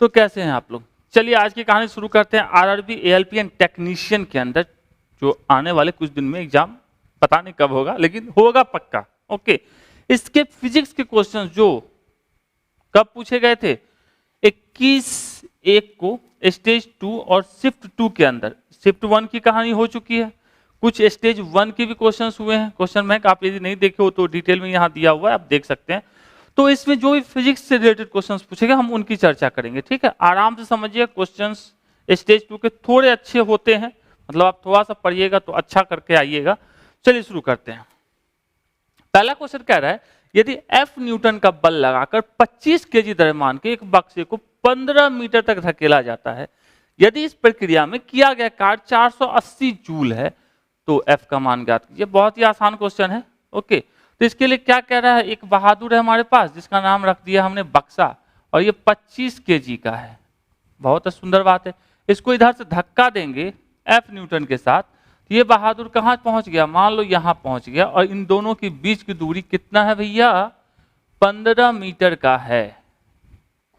तो कैसे हैं आप लोग? चलिए आज की कहानी शुरू करते हैं। आरआरबी एएलपी एंड टेक्नीशियन के अंदर जो आने वाले कुछ दिन में एग्जाम, पता नहीं कब होगा लेकिन होगा पक्का। ओके, इसके फिजिक्स के क्वेश्चन जो कब पूछे गए थे? 21/1 को स्टेज 2 और शिफ्ट 2 के अंदर। शिफ्ट 1 की कहानी हो चुकी है, कुछ स्टेज 1 के भी क्वेश्चंस हुए हैं। क्वेश्चन बैंक आप यदि नहीं देखे हो तो डिटेल में यहाँ दिया हुआ है, आप देख सकते हैं। तो इसमें जो भी फिजिक्स से रिलेटेड क्वेश्चंस पूछेगा हम उनकी चर्चा करेंगे, ठीक है। आराम से समझिए, क्वेश्चंस स्टेज 2 के थोड़े अच्छे होते हैं, मतलब आप थोड़ा सा पढ़िएगा तो अच्छा करके आइएगा। चलिए शुरू करते हैं। पहला क्वेश्चन कह रहा है, यदि F न्यूटन का बल लगाकर 25 केजी द्रव्यमान के एक बक्से को 15 मीटर तक धकेला जाता है, यदि इस प्रक्रिया में किया गया कार्य 480 जूल है, तो F का मान ज्ञात कीजिए। बहुत ही आसान क्वेश्चन है। ओके, तो इसके लिए क्या कह रहा है, एक बहादुर है हमारे पास जिसका नाम रख दिया हमने बक्सा, और ये 25 केजी का है। बहुत सुंदर बात है। इसको इधर से धक्का देंगे F न्यूटन के साथ, ये बहादुर कहाँ पहुंच गया? मान लो यहां पहुंच गया, और इन दोनों के बीच की दूरी कितना है भैया? 15 मीटर का है।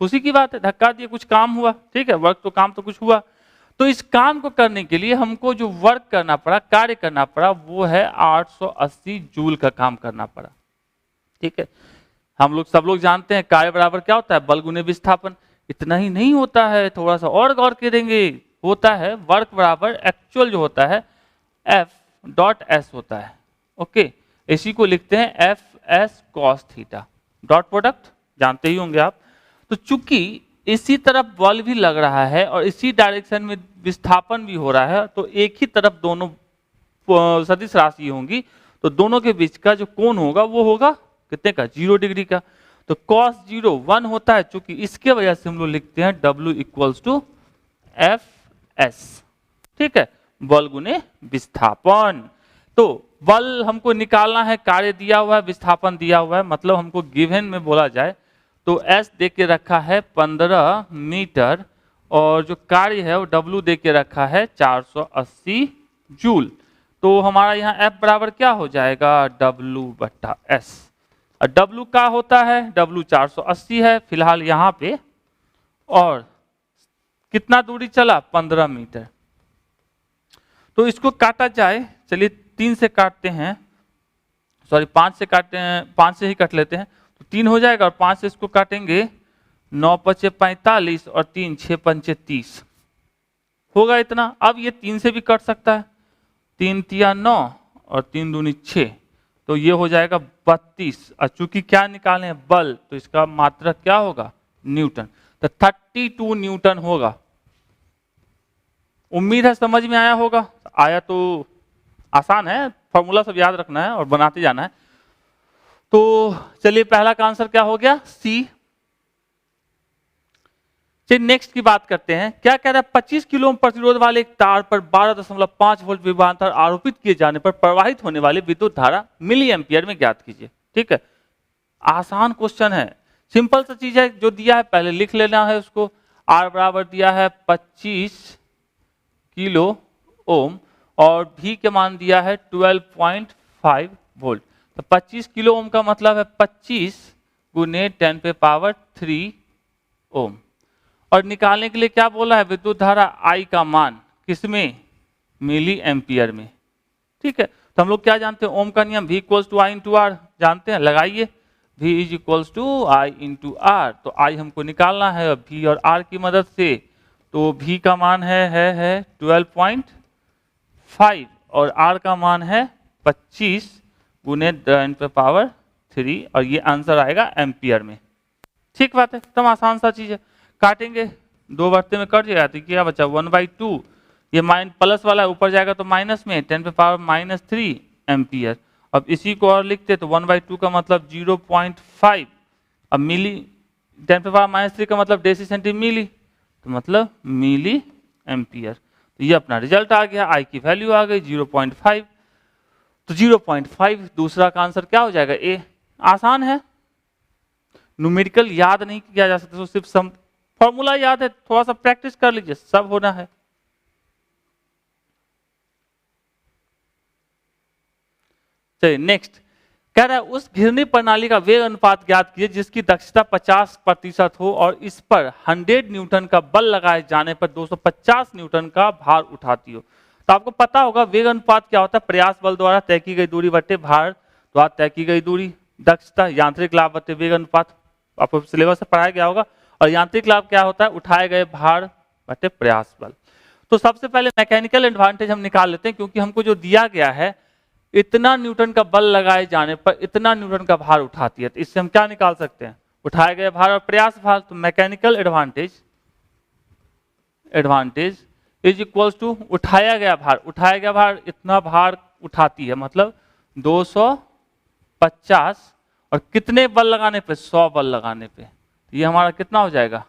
खुशी की बात है, धक्का दिए, कुछ काम हुआ, ठीक है, वर्क तो काम तो कुछ हुआ। तो इस काम को करने के लिए हमको जो वर्क करना पड़ा, कार्य करना पड़ा, वो है 880 जूल का काम करना पड़ा, ठीक है। हम लोग सब लोग जानते हैं कार्य बराबर क्या होता है? बल गुने विस्थापन। इतना ही नहीं होता है, थोड़ा सा और गौर करेंगे, होता है वर्क बराबर एक्चुअल जो होता है F.S होता है। ओके, इसी को लिखते हैं FS cos theta. Dot product जानते ही होंगे आप। तो चूंकि इसी तरफ बल भी लग रहा है और इसी डायरेक्शन में विस्थापन भी हो रहा है, तो एक ही तरफ दोनों सदिश राशि होंगी, तो दोनों के बीच का जो कोण होगा वो होगा कितने का? 0 डिग्री का। तो cos 0 1 होता है, चूंकि इसके वजह से हम लोग लिखते हैं W = FS, ठीक है, बल गुने विस्थापन। तो बल हमको निकालना है, कार्य दिया हुआ है, विस्थापन दिया हुआ है, मतलब हमको गिवन में बोला जाए तो S दे के रखा है 15 मीटर, और जो कार्य है वो W दे के रखा है 480 जूल। तो हमारा यहाँ F बराबर क्या हो जाएगा? W/S। और W का होता है, W 480 है फिलहाल यहाँ पे, और कितना दूरी चला? 15 मीटर। तो इसको काटा जाए, चलिए 3 से काटते हैं, सॉरी 5 से काटते हैं, 5 से ही काट लेते हैं, तो 3 हो जाएगा, और 5 से इसको काटेंगे 9 × 5 = 45 और 3 × 6 = 30 होगा इतना। अब ये 3 से भी कट सकता है, 3 × 3 = 9 और 3 × 2 = 6, तो ये हो जाएगा 32। और चूंकि क्या निकाले हैं? बल, तो इसका मात्रक क्या होगा? न्यूटन। तो 32 न्यूटन होगा। उम्मीद है समझ में आया होगा। आया तो आसान है, फॉर्मूला सब याद रखना है और बनाते जाना है। तो चलिए पहला का आंसर क्या हो गया? सी। चलिए नेक्स्ट की बात करते हैं। क्या कह रहा है? 25 किलो ओम प्रतिरोध वाले एक तार पर 12.5 वोल्ट विभवांतर आरोपित किए जाने पर प्रवाहित होने वाली विद्युत धारा मिली एम्पियर में ज्ञात कीजिए, ठीक है। आसान क्वेश्चन है, सिंपल सा चीज है, जो दिया है पहले लिख लेना है उसको। R बराबर दिया है 25 किलो ओम और V के मान दिया है 12.5 वोल्ट। तो 25 किलो ओम का मतलब है 25 × 10⁻³ ओम। और निकालने के लिए क्या बोला है? विद्युत धारा I का मान किसमें? मिली एम्पियर में, ठीक है। तो हम लोग क्या जानते हैं? ओम का नियम V = I × R जानते हैं, लगाइए। V = I × R। तो I हमको निकालना है V और R की मदद से। तो V का मान है 12.5 और R का मान है 25 × 10⁻³ और ये आंसर आएगा एम्पियर में। ठीक बात है, एकदम आसान सा चीज है। काटेंगे, 2 बर्ते में कट जाएगा तो क्या बचा? 1/2। ये माइन प्लस वाला ऊपर जाएगा तो माइनस में 10⁻³ एम्पियर। अब इसी को और लिखते तो 1/2 का मतलब 0.5। अब मिली 10⁻³ का मतलब डेसी सेंटी मिली, तो मतलब मिली एम्पियर। तो ये अपना रिजल्ट आ गया, आई की वैल्यू आ गई 0.5। तो 0.5 दूसरा का आंसर क्या हो जाएगा? ए। आसान है, न्यूमेरिकल याद नहीं किया जा सकता, तो सिर्फ फॉर्मूला याद है, थोड़ा सा प्रैक्टिस कर लीजिए, सब होना है। चलिए नेक्स्ट। कह रहा है उस घिरनी प्रणाली का वेग अनुपात ज्ञात कीजिए जिसकी दक्षता 50% हो और इस पर 100 न्यूटन का बल लगाए जाने पर 250 न्यूटन का भार उठाती हो। तो आपको पता होगा वेग अनुपात क्या होता है, प्रयास बल द्वारा तय की गई दूरी बटे भार द्वारा तय की गई दूरी, दक्षता यांत्रिक लाभ बटे वेग अनुपात, आपको सिलेबस से पढ़ाया गया होगा। और यांत्रिक लाभ क्या होता है, उठाए गए भार बटे प्रयास बल। तो सबसे पहले मैकेनिकल एडवांटेज हम निकाल लेते हैं, क्योंकि हमको जो दिया गया है इतना न्यूटन का बल लगाए जाने पर इतना न्यूटन का भार उठाती है, तो इससे हम क्या निकाल सकते हैं, उठाए गए भार और प्रयास भार। तो mechanical advantage is equals to उठाया गया भार इतना भार उठाती है, मतलब 250 और कितने बल लगाने पे, 100 बल लगाने पे, तो ये हमारा कितना हो जाएगा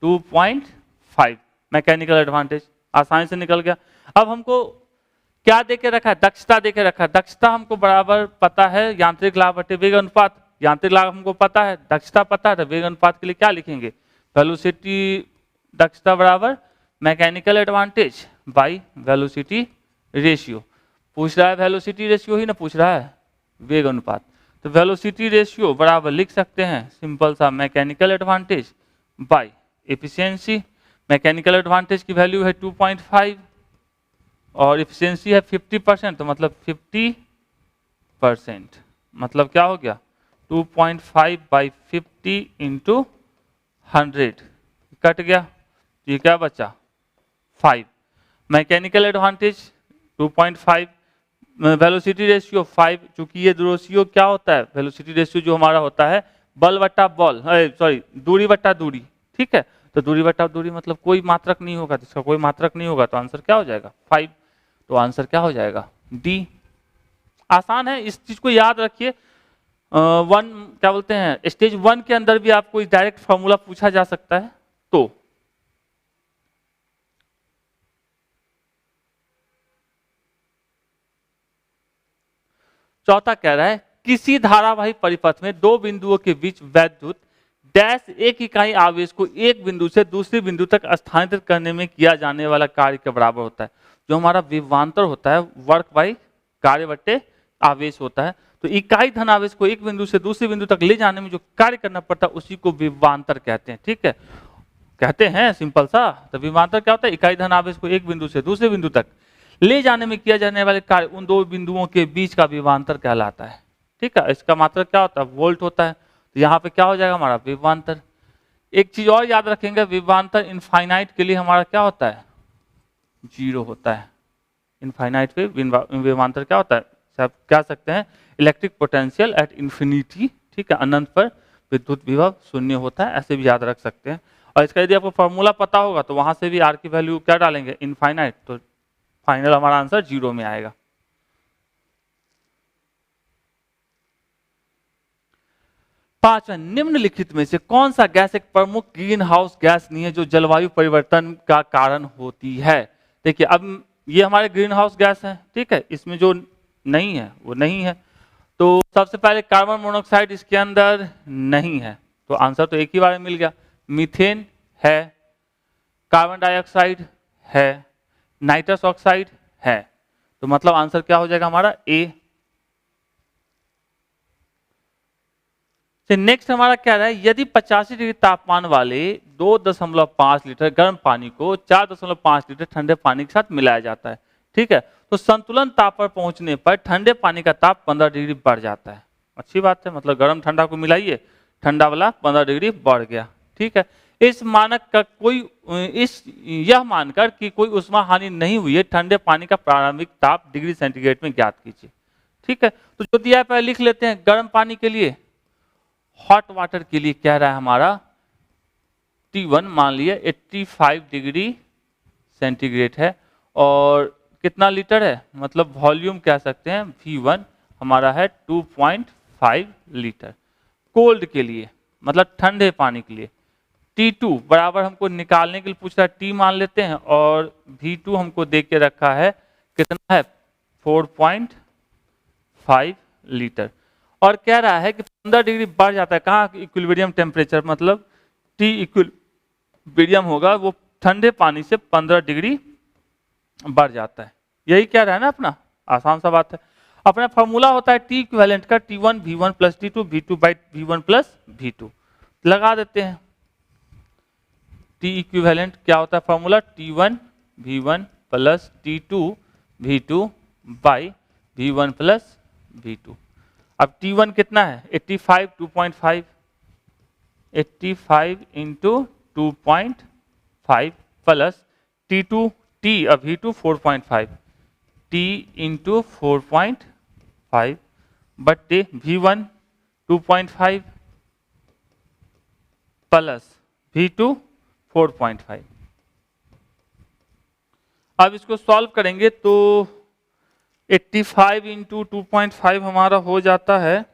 2.5। मैकेनिकल एडवांटेज आसानी से निकल गया। अब हमको क्या देके रखा है, दक्षता देके रखा है। दक्षता हमको बराबर पता है यांत्रिक लाभ बटे वेग अनुपात, यांत्रिक लाभ हमको पता है, दक्षता पता है, तो वेग अनुपात के लिए क्या लिखेंगे, वेलोसिटी दक्षता बराबर mechanical advantage by velocity ratio. पूछ रहा है वेलोसिटी रेशियो ही ना पूछ रहा है, वेग अनुपात, तो वेलोसिटी रेशियो बराबर लिख सकते हैं सिंपल सा mechanical advantage by efficiency. Mechanical advantage की वैल्यू है 2.5 और एफिशिएंसी है 50%, तो मतलब 50%, मतलब क्या हो गया 2.5 बाई 50 इंटू 100 कट गया, ये क्या बचा 5। मैकेनिकल एडवांटेज 2.5, वेलोसिटी रेशियो 5, चूंकि ये रेशियो क्या होता है, वेलोसिटी रेशियो जो हमारा होता है बल बट्टा बल, सॉरी दूरी बट्टा दूरी, ठीक है, तो दूरी बट्टा दूरी मतलब कोई मात्रक नहीं होगा, जिसका कोई मात्रक नहीं होगा तो आंसर क्या हो जाएगा 5। तो आंसर क्या हो जाएगा डी। आसान है, इस चीज को याद रखिए। वन क्या बोलते हैं, स्टेज 1 के अंदर भी आपको डायरेक्ट फॉर्मूला पूछा जा सकता है। तो चौथा कह रहा है किसी धारावाही परिपथ में दो बिंदुओं के बीच वैद्युत डैश एक इकाई आवेश को एक बिंदु से दूसरे बिंदु तक स्थानांतरित करने में किया जाने वाला कार्य के बराबर होता है। जो हमारा विभवांतर होता है वर्क बाई कार्य बट्टे आवेश होता है, तो इकाई धन आवेश को एक बिंदु से दूसरे बिंदु तक ले जाने में जो कार्य करना पड़ता है उसी को विभवांतर कहते हैं, ठीक है, कहते हैं सिंपल सा। तो विभवांतर क्या होता है, इकाई धन आवेश को एक बिंदु से दूसरे बिंदु तक ले जाने में किया जाने वाले कार्य उन दो बिंदुओं के बीच का विभवांतर कहलाता है, ठीक है। इसका मात्रक क्या होता है, वोल्ट होता है, तो यहाँ पे क्या हो जाएगा हमारा विभवांतर। एक चीज और याद रखेंगे, विभवांतर इनफाइनाइट के लिए हमारा क्या होता है 0 होता है। इनफाइनाइट पे विभवांतर क्या होता है, आप कह सकते हैं इलेक्ट्रिक पोटेंशियल एट इंफिनिटी, ठीक है, अनंत पर विद्युत विभव 0 होता है, ऐसे भी याद रख सकते हैं। और इसका यदि आपको फॉर्मूला पता होगा तो वहां से भी आर की वैल्यू क्या डालेंगे इनफाइनाइट, तो फाइनल हमारा आंसर 0 में आएगा। पांचवा, निम्नलिखित में से कौन सा गैस एक प्रमुख ग्रीन हाउस गैस नहीं है जो जलवायु परिवर्तन का कारण होती है। देखिए अब ये हमारे ग्रीन हाउस गैस है, ठीक है, इसमें जो नहीं है वो नहीं है। तो सबसे पहले कार्बन मोनोऑक्साइड इसके अंदर नहीं है, तो आंसर तो एक ही बार में मिल गया। मीथेन है, कार्बन डाइऑक्साइड है, नाइट्रस ऑक्साइड है, तो मतलब आंसर क्या हो जाएगा हमारा ए। नेक्स्ट हमारा क्या रहा है, यदि 85 डिग्री तापमान वाले 2.5 लीटर गर्म पानी को 4.5 लीटर ठंडे पानी के साथ मिलाया जाता है, ठीक है, तो संतुलन ताप पर पहुंचने पर ठंडे पानी का ताप 15 डिग्री बढ़ जाता है। अच्छी बात है, मतलब गर्म ठंडा को मिलाइए, ठंडा वाला 15 डिग्री बढ़ गया, ठीक है। इस मानक का यह मानकर कि कोई उष्मा हानि नहीं हुई है, ठंडे पानी का प्रारंभिक ताप डिग्री सेंटीग्रेड में ज्ञात कीजिए, ठीक है। तो जो दिया है पहले लिख लेते हैं। गर्म पानी के लिए, हॉट वाटर के लिए कह रहा है हमारा T1 मान लिया 85 डिग्री सेंटीग्रेड है, और कितना लीटर है, मतलब वॉल्यूम कह सकते हैं V1 हमारा है 2.5 लीटर। कोल्ड के लिए मतलब ठंडे पानी के लिए T2 बराबर हमको निकालने के लिए पूछ रहा है, T मान लेते हैं, और V2 हमको दे के रखा है कितना है 4.5 लीटर, और कह रहा है कि 15 डिग्री बढ़ जाता है। कहाँ इक्विलिब्रियम टेम्परेचर, मतलब T इक्विलिब्रियम होगा वो ठंडे पानी से 15 डिग्री बढ़ जाता है, यही कह रहा है ना अपना, आसान सा बात है। अपना फॉर्मूला होता है टी इक्विवेलेंट का T1 V1 plus T2 V2 by V1 plus V2, लगा देते हैं। टी इक्विवेलेंट क्या होता है formula, T1 V1 plus T2 V2 by V1 plus V2। अब T1 कितना है 85 2.5, 85 इंटू 2.5 प्लस T2 T अब V2 4.5, T इंटू 4.5 बट्टे V1 2.5 प्लस V2 4.5। अब इसको सॉल्व करेंगे तो 85 इंटू 2.5 हमारा हो जाता है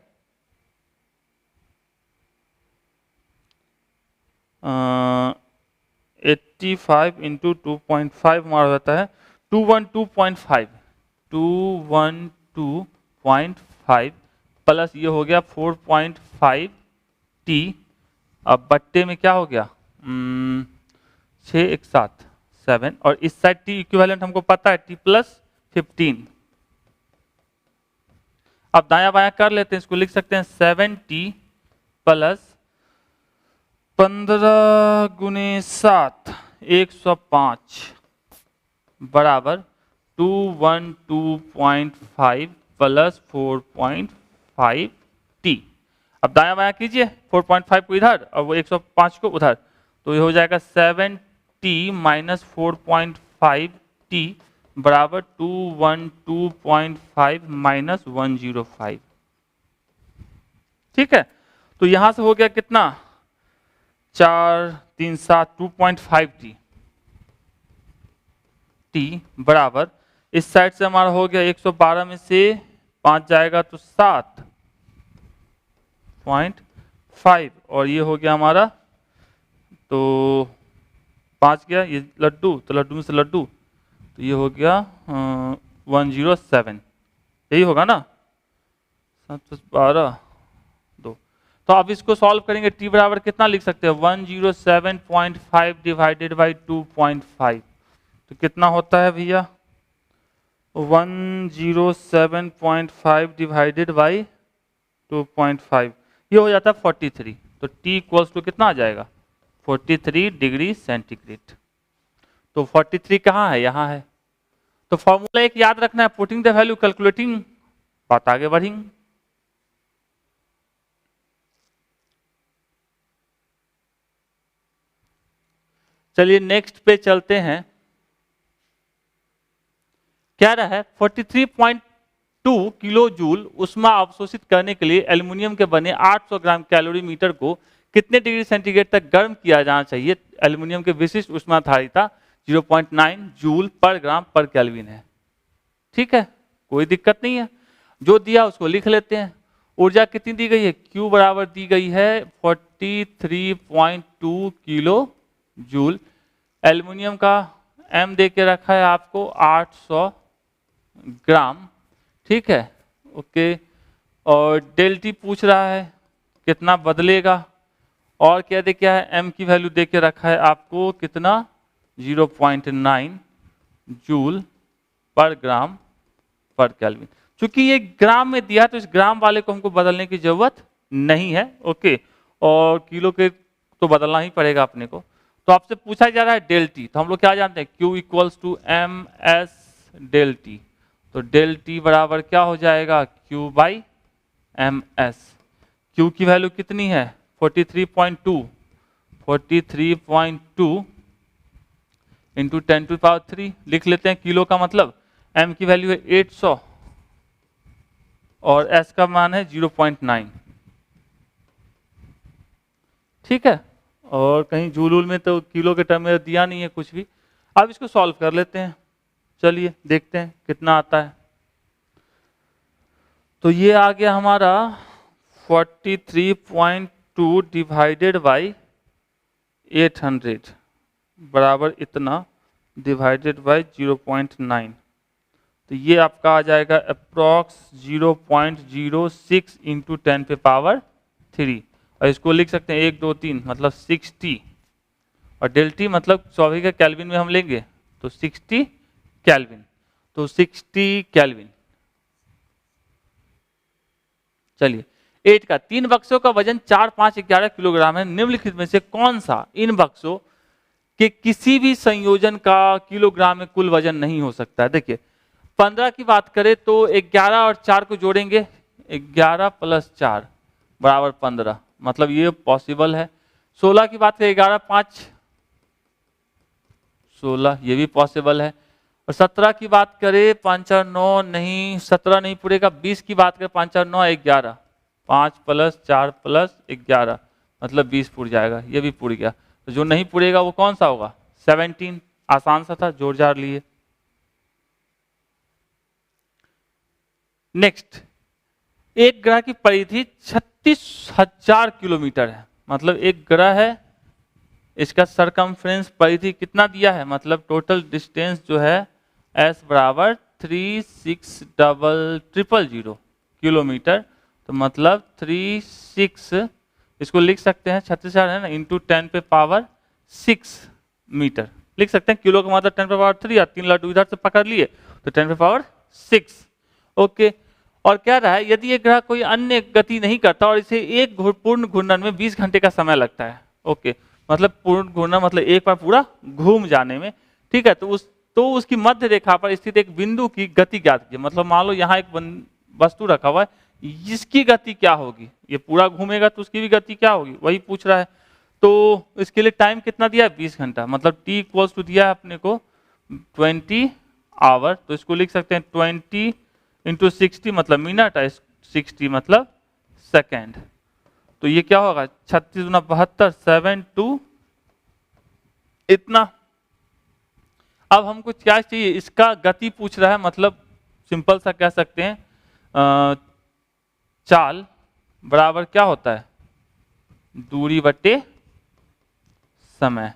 85 इंटू 2.5 हमारा होता है 212.5, 212.5 प्लस ये हो गया 4.5 T। अब बट्टे में क्या हो गया 6 1 7 7, और इस साइड T इक्विवेलेंट हमको पता है T प्लस 15। अब दाया बाया कर लेते हैं, इसको लिख सकते हैं 7T प्लस 15 गुने 7 105 बराबर 212.5 प्लस 4.5 T। अब दाया बाया कीजिए 4.5 को इधर और वो 105 को उधर, तो ये हो जाएगा 7T माइनस 4.5 T बराबर 212.5 माइनस 105। ठीक है, तो यहां से हो गया कितना 4 3 7 2.5 T बराबर इस साइड से हमारा हो गया 112 में से 5 जाएगा तो 7.5 और ये हो गया हमारा तो 5 गया ये लड्डू, तो लड्डू में से लड्डू तो ये हो गया 107, यही होगा ना 7 + 12 2। तो अब इसको सॉल्व करेंगे T बराबर कितना लिख सकते हैं 107.5 डिवाइडेड बाई 2.5, तो कितना होता है भैया 107.5 डिवाइडेड बाई 2.5, ये हो जाता है 43। तो T इक्वल्स टू कितना आ जाएगा 43 डिग्री सेंटीग्रेड। तो 43 कहाँ है, यहाँ है। तो फॉर्मूला एक याद रखना है, पुटिंग द वैल्यू कैलकुलेटिंग, बात आगे बढ़ेंगे। चलिए नेक्स्ट पे चलते हैं। क्या रहा है 43.2 किलो जूल ऊष्मा अवशोषित करने के लिए एल्युमिनियम के बने 800 ग्राम कैलोरीमीटर को कितने डिग्री सेंटीग्रेड तक गर्म किया जाना चाहिए। एल्युमिनियम के विशिष्ट ऊष्मा धारिता 0.9 जूल पर ग्राम पर केल्विन है। ठीक है, कोई दिक्कत नहीं है, जो दिया उसको लिख लेते हैं। ऊर्जा कितनी दी गई है, Q बराबर दी गई है 43.2 किलो जूल। एल्युमिनियम का M दे के रखा है आपको 800 ग्राम। ठीक है, ओके, और डेल्टी पूछ रहा है कितना बदलेगा, और क्या दे क्या है M की वैल्यू दे के रखा है आपको कितना 0.9 जूल पर ग्राम पर केल्विन। चूंकि ये ग्राम में दिया तो इस ग्राम वाले को हमको बदलने की जरूरत नहीं है। ओके, और किलो के तो बदलना ही पड़ेगा अपने को। तो आपसे पूछा जा रहा है डेल टी, तो हम लोग क्या जानते हैं Q equals to M S del T. तो डेल टी बराबर क्या हो जाएगा Q by M S. Q की वैल्यू कितनी है 43.2 इंटू 10⁻³ लिख लेते हैं। किलो का मतलब M की वैल्यू है 800 और S का मान है 0.9। ठीक है, और कहीं जूल में तो किलो के टर्म में दिया नहीं है कुछ भी। अब इसको सॉल्व कर लेते हैं, चलिए देखते हैं कितना आता है। तो ये आ गया हमारा 43.2 डिवाइडेड बाई 800 बराबर इतना डिवाइडेड बाई 0.9, तो ये आपका आ जाएगा अप्रॉक्स 0.06 इंटू 10⁻³ और इसको लिख सकते हैं 1 2 3 मतलब 60 और डेल्टी मतलब 24 का केल्विन में हम लेंगे तो 60 केल्विन। तो 60 केल्विन चलिए 8 का 3 बक्सों का वजन 4, 5, 11 किलोग्राम है। निम्नलिखित में से कौन सा इन बक्सों के किसी भी संयोजन का किलोग्राम में कुल वजन नहीं हो सकता है? देखिए 15 की बात करें तो 11 और 4 को जोड़ेंगे, 11 + 4 बराबर 15, मतलब ये पॉसिबल है। 16 की बात करें 11, 5, 16, ये भी पॉसिबल है। और 17 की बात करें 5 और 9, नहीं 17 नहीं पूरेगा। 20 की बात करें 5 और 9, 11, 5 + 4 + 11 मतलब 20 पूर जाएगा, ये भी पूर गया। तो जो नहीं पूरेगा वो कौन सा होगा? 17। आसान सा था, जोड़ जाड़ लिए। नेक्स्ट, एक ग्रह की परिधि 36,000 किलोमीटर है, मतलब एक ग्रह है, इसका सरकमफ्रेंस परिधि कितना दिया है, मतलब टोटल डिस्टेंस जो है S बराबर 36,000 किलोमीटर। तो मतलब 36, इसको लिख सकते हैं 36,000 है ना, इंटू 10⁻6 मीटर लिख सकते हैं। किलो का मतलब 10⁻3 या 3 लड्डू इधर से पकड़ लिए तो 10⁻6। ओके, और क्या रहा है, यदि ये ग्रह कोई अन्य गति नहीं करता और इसे एक पूर्ण घूर्णन में 20 घंटे का समय लगता है। ओके, मतलब पूर्ण घूर्णन मतलब एक बार पूरा घूम जाने में, ठीक है। तो उसकी मध्य रेखा पर स्थित एक बिंदु की गति ज्ञात कीजिए। मतलब मान लो यहाँ एक वस्तु रखा हुआ है, इसकी गति क्या होगी, ये पूरा घूमेगा तो उसकी भी गति क्या होगी, वही पूछ रहा है। तो इसके लिए टाइम कितना दिया है? 20 घंटा, मतलब t = दिया है अपने को 20 आवर। तो इसको लिख सकते हैं 20 × 60 मतलब मिनट है, 60 मतलब सेकेंड। तो ये क्या होगा? 36 × 72, 7 इतना। अब हमको क्या चाहिए? इसका गति पूछ रहा है, मतलब सिंपल सा कह सकते हैं चाल बराबर क्या होता है? दूरी बटे समय।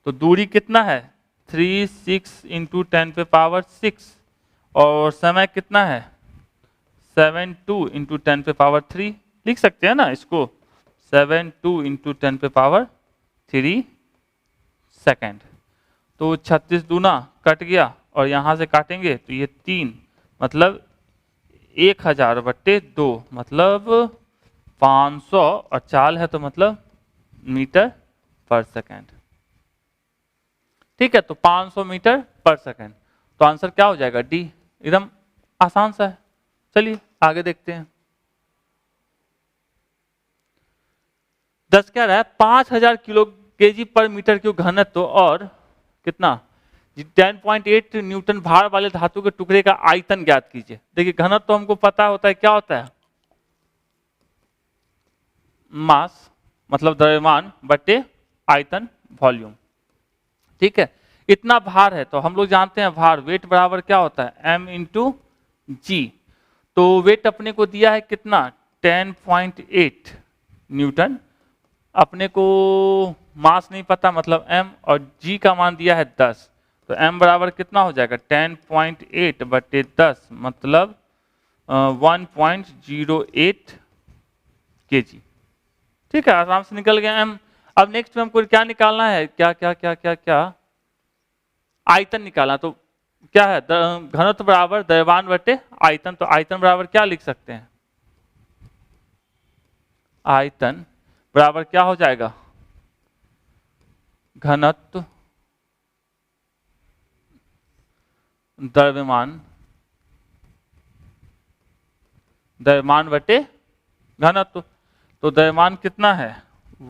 तो दूरी कितना है? 36 × 10⁻6 और समय कितना है? 72 × 10⁻3 लिख सकते हैं ना इसको, 72 × 10⁻3 सेकेंड। तो 36 दूना कट गया और यहाँ से काटेंगे तो ये 3, मतलब 1000/2 मतलब 500, और चाल है तो मतलब मीटर/सेकेंड। ठीक है, तो 500 मीटर/सेकेंड। तो आंसर क्या हो जाएगा? डी। एकदम आसान सा है। चलिए आगे देखते हैं। 10 क्या रहा है? 5000 kg/m³ घनत्व और कितना 10.8 न्यूटन भार वाले धातु के टुकड़े का आयतन ज्ञात कीजिए। देखिए घनत्व तो हमको पता होता है, क्या होता है? मास मतलब द्रव्यमान बटे आयतन वॉल्यूम। ठीक है, इतना भार है तो हम लोग जानते हैं भार, वेट बराबर क्या होता है? m × g। तो वेट अपने को दिया है कितना? 10.8 न्यूटन। अपने को मास नहीं पता, मतलब m, और g का मान दिया है 10। तो m बराबर कितना हो जाएगा? 10.8/10 मतलब 1.08 kg। ठीक है, आराम से निकल गया m। अब नेक्स्ट में हमको क्या निकालना है? क्या क्या क्या क्या क्या? आयतन निकालना। तो क्या है? घनत्व बराबर द्रव्यमान बटे आयतन। तो आयतन बराबर क्या लिख सकते हैं? आयतन बराबर क्या हो जाएगा? घनत्व द्रव्यमान बटे घनत्व। तो द्रव्यमान कितना है?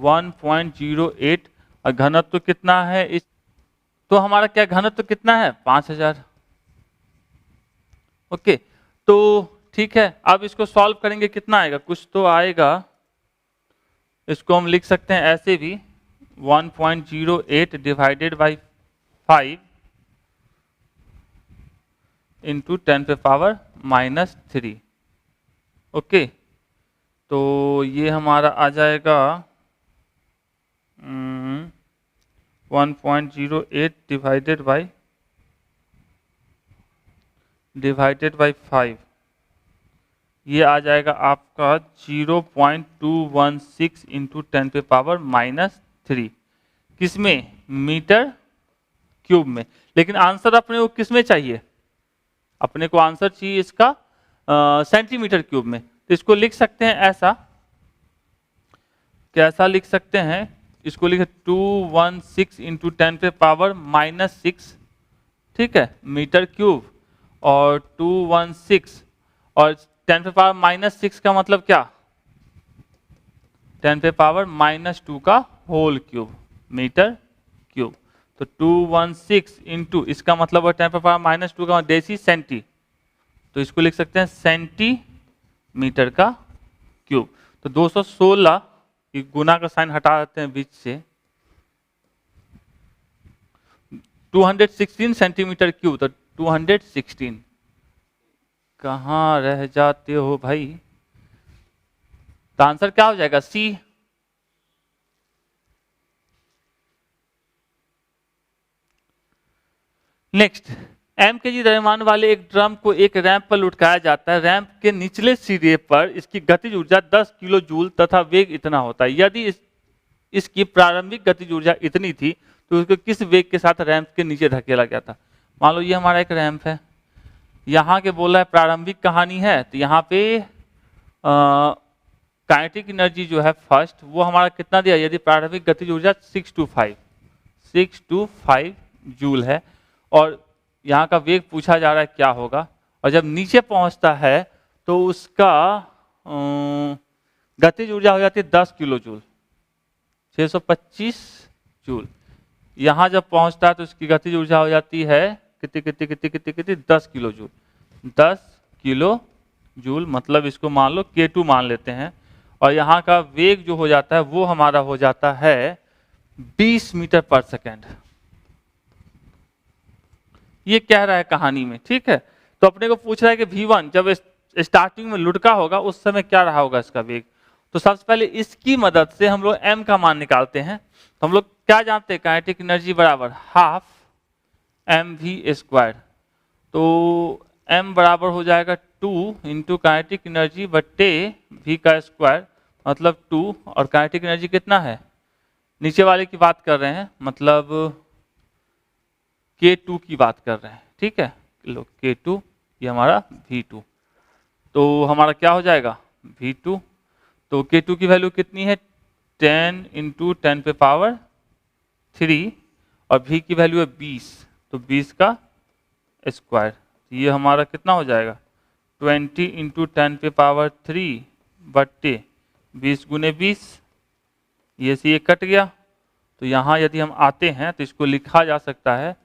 1.08 और घनत्व कितना है? इस तो हमारा क्या घनत्व कितना है? 5000। ओके, तो ठीक है, अब इसको सॉल्व करेंगे, कितना आएगा? कुछ तो आएगा। इसको हम लिख सकते हैं ऐसे भी 1.08 / 5 × 10⁻³ ओके, तो ये हमारा आ जाएगा 1.08 डिवाइडेड बाई 5, ये आ जाएगा आपका 0.216 × 10⁻³ किसमें? मीटर³ में। लेकिन आंसर अपने को किसमें चाहिए? अपने को आंसर चाहिए इसका सेंटीमीटर क्यूब में। तो इसको लिख सकते हैं ऐसा, कैसा लिख सकते हैं, इसको लिखे 216 इंटू 10⁻⁻6, ठीक है, मीटर क्यूब, और 216 और 10⁻⁻6 का मतलब क्या, 10⁻⁻2 का होल क्यूब मीटर क्यूब। तो 216 इंटू इसका मतलब है 10⁻⁻2 का देसी सेंटी, तो इसको लिख सकते हैं सेंटीमीटर का क्यूब। तो 216 गुना का साइन हटा देते हैं बीच से, 216 सेंटीमीटर क्यूब, तो 216 कहाँ रह जाते हो भाई, तो आंसर क्या हो जाएगा सी। नेक्स्ट, एम के जी द्रव्यमान वाले एक ड्रम को एक रैंप पर लुढ़काया जाता है। रैंप के निचले सिरे पर इसकी गतिज ऊर्जा 10 किलो जूल तथा वेग इतना होता है। यदि इसकी प्रारंभिक गतिज ऊर्जा इतनी थी तो उसको किस वेग के साथ रैंप के नीचे धकेला गया था। मान लो ये हमारा एक रैंप है, यहाँ के बोला है प्रारंभिक कहानी है, तो यहाँ पे काइनेटिक एनर्जी जो है फर्स्ट वो हमारा कितना दिया, यदि प्रारंभिक गतिज ऊर्जा 625 जूल है, और यहाँ का वेग पूछा जा रहा है क्या होगा, और जब नीचे पहुंचता है तो उसका गतिज ऊर्जा हो जाती है 10 किलो जूल, 625 जूल। यहाँ जब पहुंचता है तो उसकी गतिज ऊर्जा हो जाती है कितनी 10 किलो जूल, 10 किलो जूल, मतलब इसको मान लो K2 मान लेते हैं, और यहाँ का वेग जो हो जाता है वो हमारा हो जाता है 20 मीटर पर सेकेंड। ये कह रहा है कहानी में, ठीक है। तो अपने को पूछ रहा है कि V1 जब स्टार्टिंग में लुढ़का होगा उस समय क्या रहा होगा इसका वेग। तो सबसे पहले इसकी मदद से हम लोग m का मान निकालते हैं। तो हम लोग क्या जानते हैं, काइनेटिक एनर्जी बराबर हाफ mv²। तो m बराबर हो जाएगा 2 इंटू काइनेटिक एनर्जी बट्टे v का स्क्वायर, मतलब 2, और काइनेटिक एनर्जी कितना है, नीचे वाले की बात कर रहे हैं, मतलब K2 की बात कर रहे हैं, ठीक है। लो K2, ये हमारा V2, तो हमारा क्या हो जाएगा V2। तो K2 की वैल्यू कितनी है 10 इंटू 10⁻3, और V की वैल्यू है 20, तो 20 का स्क्वायर, ये हमारा कितना हो जाएगा 20 इंटू 10⁻3 बट्टे 20 गुने 20, ये से ये कट गया। तो यहाँ यदि हम आते हैं तो इसको लिखा जा सकता है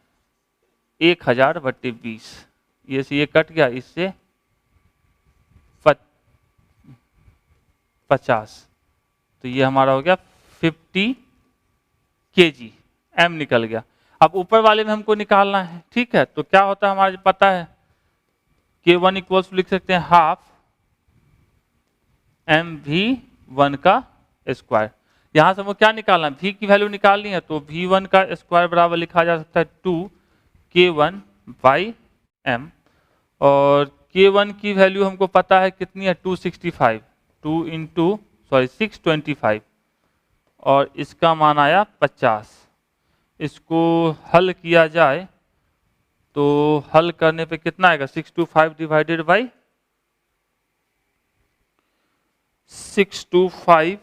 1000 बट्टे 20, ये से ये कट गया, इससे 50, तो ये हमारा हो गया 50 kg, m निकल गया। अब ऊपर वाले में हमको निकालना है, ठीक है। तो क्या होता है हमारे पता है, K1 इक्वल्स लिख सकते हैं हाफ mv1 का स्क्वायर। यहाँ से हमको क्या निकालना है, v की वैल्यू निकालनी है, तो v1 का स्क्वायर बराबर लिखा जा सकता है 2k1/m, और k1 की वैल्यू हमको पता है कितनी है 265, 625, और इसका मान आया 50। इसको हल किया जाए तो हल करने पे कितना आएगा 625 डिवाइडेड बाई 625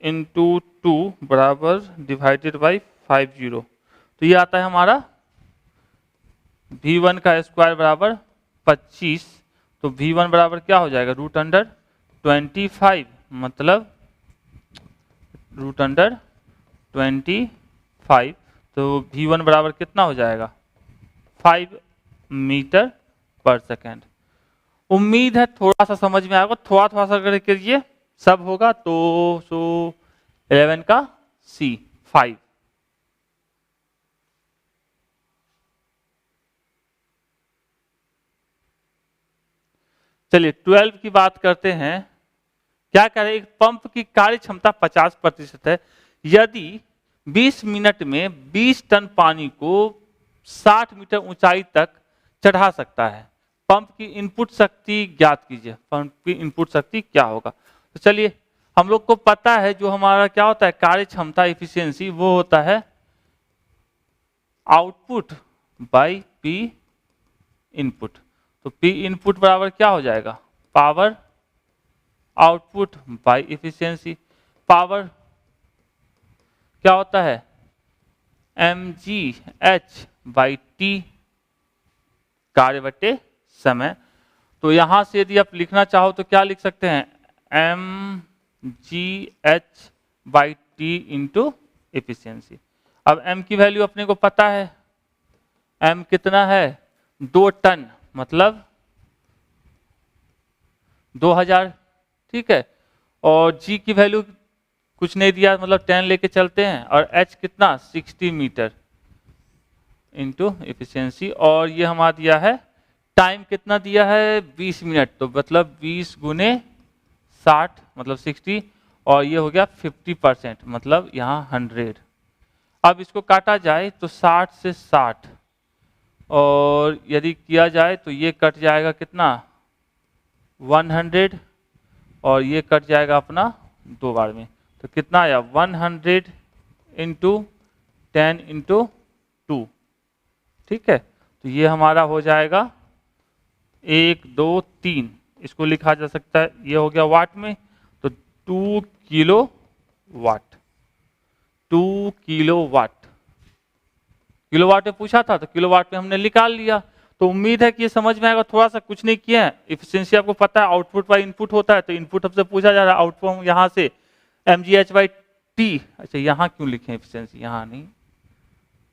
इंटू 2 बराबर डिवाइडेड बाई 50, तो ये आता है हमारा V1 का स्क्वायर बराबर 25। तो V1 बराबर क्या हो जाएगा √25, मतलब √25, तो V1 बराबर कितना हो जाएगा 5 मीटर पर सेकेंड। उम्मीद है थोड़ा सा समझ में आएगा, थोड़ा थोड़ा सा करके ये सब होगा, तो 11 का C 5। चलिए 12 की बात करते हैं। क्या कह रहे हैं, एक पंप की कार्य क्षमता 50% है। यदि 20 मिनट में 20 टन पानी को 60 मीटर ऊंचाई तक चढ़ा सकता है, पंप की इनपुट शक्ति ज्ञात कीजिए। पंप की इनपुट शक्ति क्या होगा। तो चलिए हम लोग को पता है जो हमारा क्या होता है कार्य क्षमता एफिशिएंसी, वो होता है आउटपुट बाय पी इनपुट। तो P इनपुट बराबर क्या हो जाएगा, power output by efficiency. Power क्या होता है, mgh बाई टी, कार्य बटे समय। तो यहां से यदि आप लिखना चाहो तो क्या लिख सकते हैं, mgh by T into efficiency. अब m की वैल्यू अपने को पता है, m कितना है, 2 टन, मतलब 2000, ठीक है। और g की वैल्यू कुछ नहीं दिया, मतलब 10 लेके चलते हैं, और h कितना 60 मीटर इंटू एफिशिएंसी। और ये हमारा दिया है टाइम कितना दिया है, 20 मिनट, तो मतलब 20 गुने 60 मतलब 60, और ये हो गया 50%, मतलब यहाँ 100। अब इसको काटा जाए तो 60 से 60, और यदि किया जाए तो ये कट जाएगा कितना 100, और ये कट जाएगा अपना 2 बार में, तो कितना आया 100 इंटू 10 इंटू 2, ठीक है। तो ये हमारा हो जाएगा 1 2 3, इसको लिखा जा सकता है, ये हो गया वाट में, तो 2 kilowatt, 2 kilowatt. Kilowatt में पूछा था तो किलो वाट में हमने निकाल लिया। तो उम्मीद है कि ये समझ में आएगा, थोड़ा सा कुछ नहीं किया है। इफिशिएंसी आपको पता है आउटपुट बाय इनपुट होता है, तो इनपुट हमसे पूछा जा रहा है, आउटपुट हम यहाँ से mgh बाई टी। अच्छा यहाँ क्यों लिखे इफिशिएंसी, यहाँ नहीं,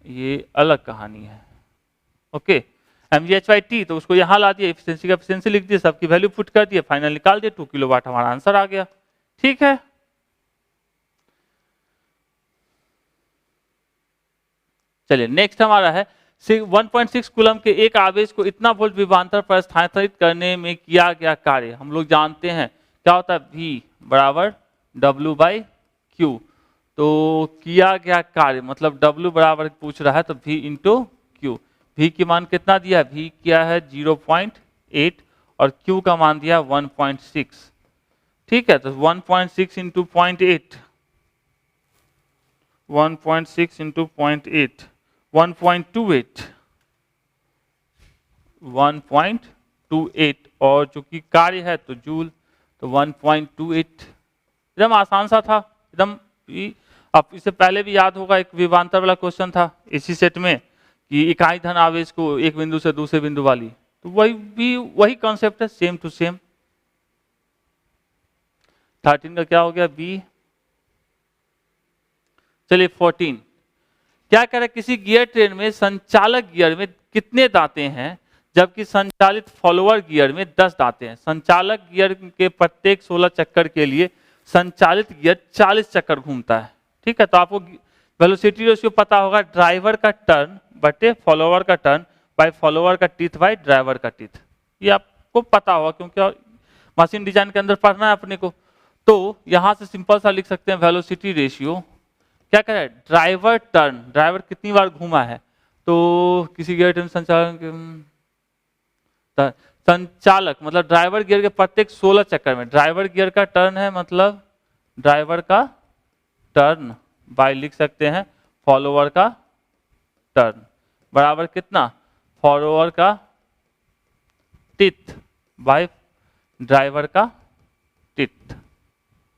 ये अलग कहानी है। ओके, mgh बाई टी, तो उसको यहाँ ला दिया, एफिशिएंसी का एफिशिएंसी लिख दिया, सबकी वैल्यू पुट कर दिया, फाइनल निकाल दिया, 2 किलो वाट हमारा आंसर आ गया, ठीक है। चलिए नेक्स्ट हमारा है 1.6 कूलम के एक आवेश को इतना वोल्ट विभवांतर पर स्थानांतरित करने में किया गया कार्य। हम लोग जानते हैं क्या होता है, V बराबर W बाई क्यू। तो किया गया कार्य मतलब W बराबर पूछ रहा है, तो V इंटू क्यू। V की मान कितना दिया है, V क्या है 0.8, और Q का मान दिया 1.6, ठीक है। तो 1.6 इंटू 0.8, 1.6 इंटू 0.8, 1.28, 1.28, और जो कि कार्य है तो जूल, तो 1.28, एकदम आसान सा था एकदम। अब इससे पहले भी याद होगा एक विभवांतर वाला क्वेश्चन था इसी सेट में, कि इकाई धन आवेश को एक बिंदु से दूसरे बिंदु वाली, तो वही कॉन्सेप्ट है, सेम टू सेम। 13 का क्या हो गया बी। चलिए 14, क्या कह रहा है, किसी गियर ट्रेन में संचालक गियर में कितने दांते हैं, जबकि संचालित फॉलोअर गियर में 10 दांते हैं। संचालक गियर के प्रत्येक 16 चक्कर के लिए संचालित गियर 40 चक्कर घूमता है, ठीक है। तो आपको वेलोसिटी रेशियो पता होगा, ड्राइवर का टर्न बटे फॉलोअर का टर्न बाय फॉलोअर का टीथ बाय ड्राइवर का टीथ, ये आपको पता होगा क्योंकि मशीन डिजाइन के अंदर पढ़ना है अपने को। तो यहां से सिंपल सा लिख सकते हैं वेलोसिटी रेशियो, क्या कह रहा है, ड्राइवर टर्न, ड्राइवर कितनी बार घूमा है, तो किसी गियर ट्रेन संचालक मतलब ड्राइवर गियर के प्रत्येक 16 चक्कर में, ड्राइवर गियर का टर्न है मतलब ड्राइवर का टर्न बाय लिख सकते हैं फॉलोअर का टर्न, बराबर कितना, फॉलोअर का टिथ बाय ड्राइवर का टिथ,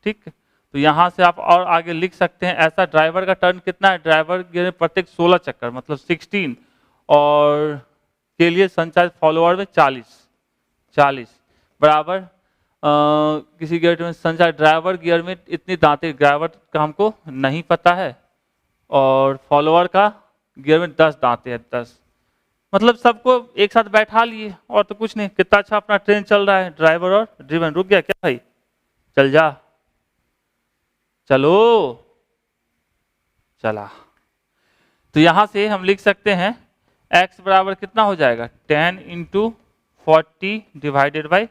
ठीक। तो यहां से आप और आगे लिख सकते हैं ऐसा, ड्राइवर का टर्न कितना है, ड्राइवर गियर प्रत्येक 16 चक्कर मतलब 16, और के लिए संचालित फॉलोअर में 40 बराबर किसी गियर में संचालित ड्राइवर गियर में इतनी दांतें, ड्राइवर का हमको नहीं पता है, और फॉलोअर का गियर में 10 दांतें हैं, 10, मतलब सबको एक साथ बैठा लिए, और तो कुछ नहीं। कितना अच्छा अपना ट्रेन चल रहा है, ड्राइवर और ड्रिवन। रुक गया क्या भाई, चल जा, चलो चला। तो यहां से हम लिख सकते हैं x बराबर कितना हो जाएगा 10 इंटू 40 डिवाइडेड बाई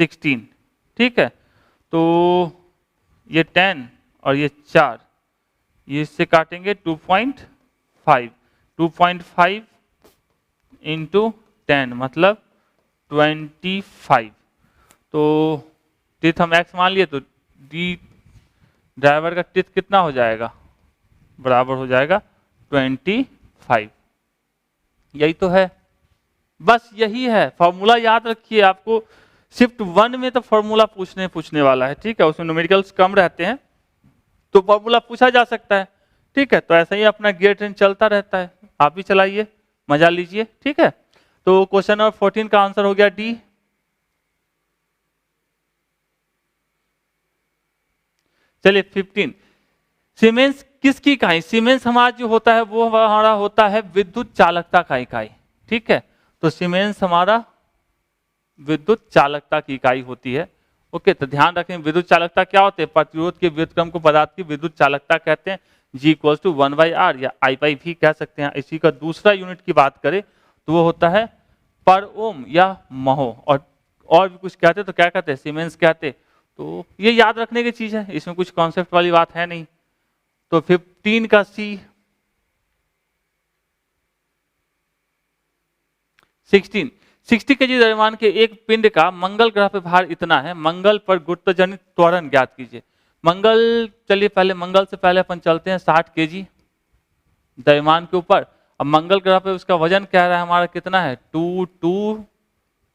16, ठीक है। तो ये 10 और ये 4, ये इससे काटेंगे 2.5, 2.5 इंटू 10 मतलब 25। तो टिथ हम x मान लिए, तो डी ड्राइवर का टिथ कितना हो जाएगा, बराबर हो जाएगा 25, यही तो है बस यही है फॉर्मूला, याद रखिए। आपको शिफ्ट 1 में तो फॉर्मूला पूछने वाला है, ठीक है, उसमें न्यूमेरिकल्स कम रहते हैं तो फॉर्मूला पूछा जा सकता है, ठीक है। तो ऐसा ही अपना गियर ट्रेन चलता रहता है, आप भी चलाइए, मजा लीजिए, ठीक है। तो क्वेश्चन नंबर 14 का आंसर हो गया डी। चलिए 15, सीमेंस किसकी इकाई? सीमेंस हमारा जो होता है वो हमारा होता है विद्युत चालकता का इकाई, ठीक है। तो सीमेंस हमारा विद्युत चालकता की इकाई होती है। ओके, तो ध्यान रखें विद्युत चालकता क्या होते हैं? प्रतिरोध के व्युत्क्रम को पदार्थ की विद्युत चालकता कहते हैं। G = 1/R या I/V भी कह सकते हैं। इसी का दूसरा यूनिट की बात करें तो वो होता है पर ओम या महो, और भी कुछ कहते तो क्या कहते हैं? सीमेंस कहते। तो ये याद रखने की चीज है, इसमें कुछ कॉन्सेप्ट वाली बात है नहीं। तो 15 का सी। 60 केजी द्रव्यमान के एक पिंड का मंगल ग्रह पर भार इतना है, मंगल पर गुरुत्वजनित त्वरण ज्ञात कीजिए। मंगल, चलिए पहले मंगल से पहले अपन चलते हैं 60 केजी द्रव्यमान के ऊपर। अब मंगल ग्रह पे उसका वजन कह रहा है हमारा कितना है?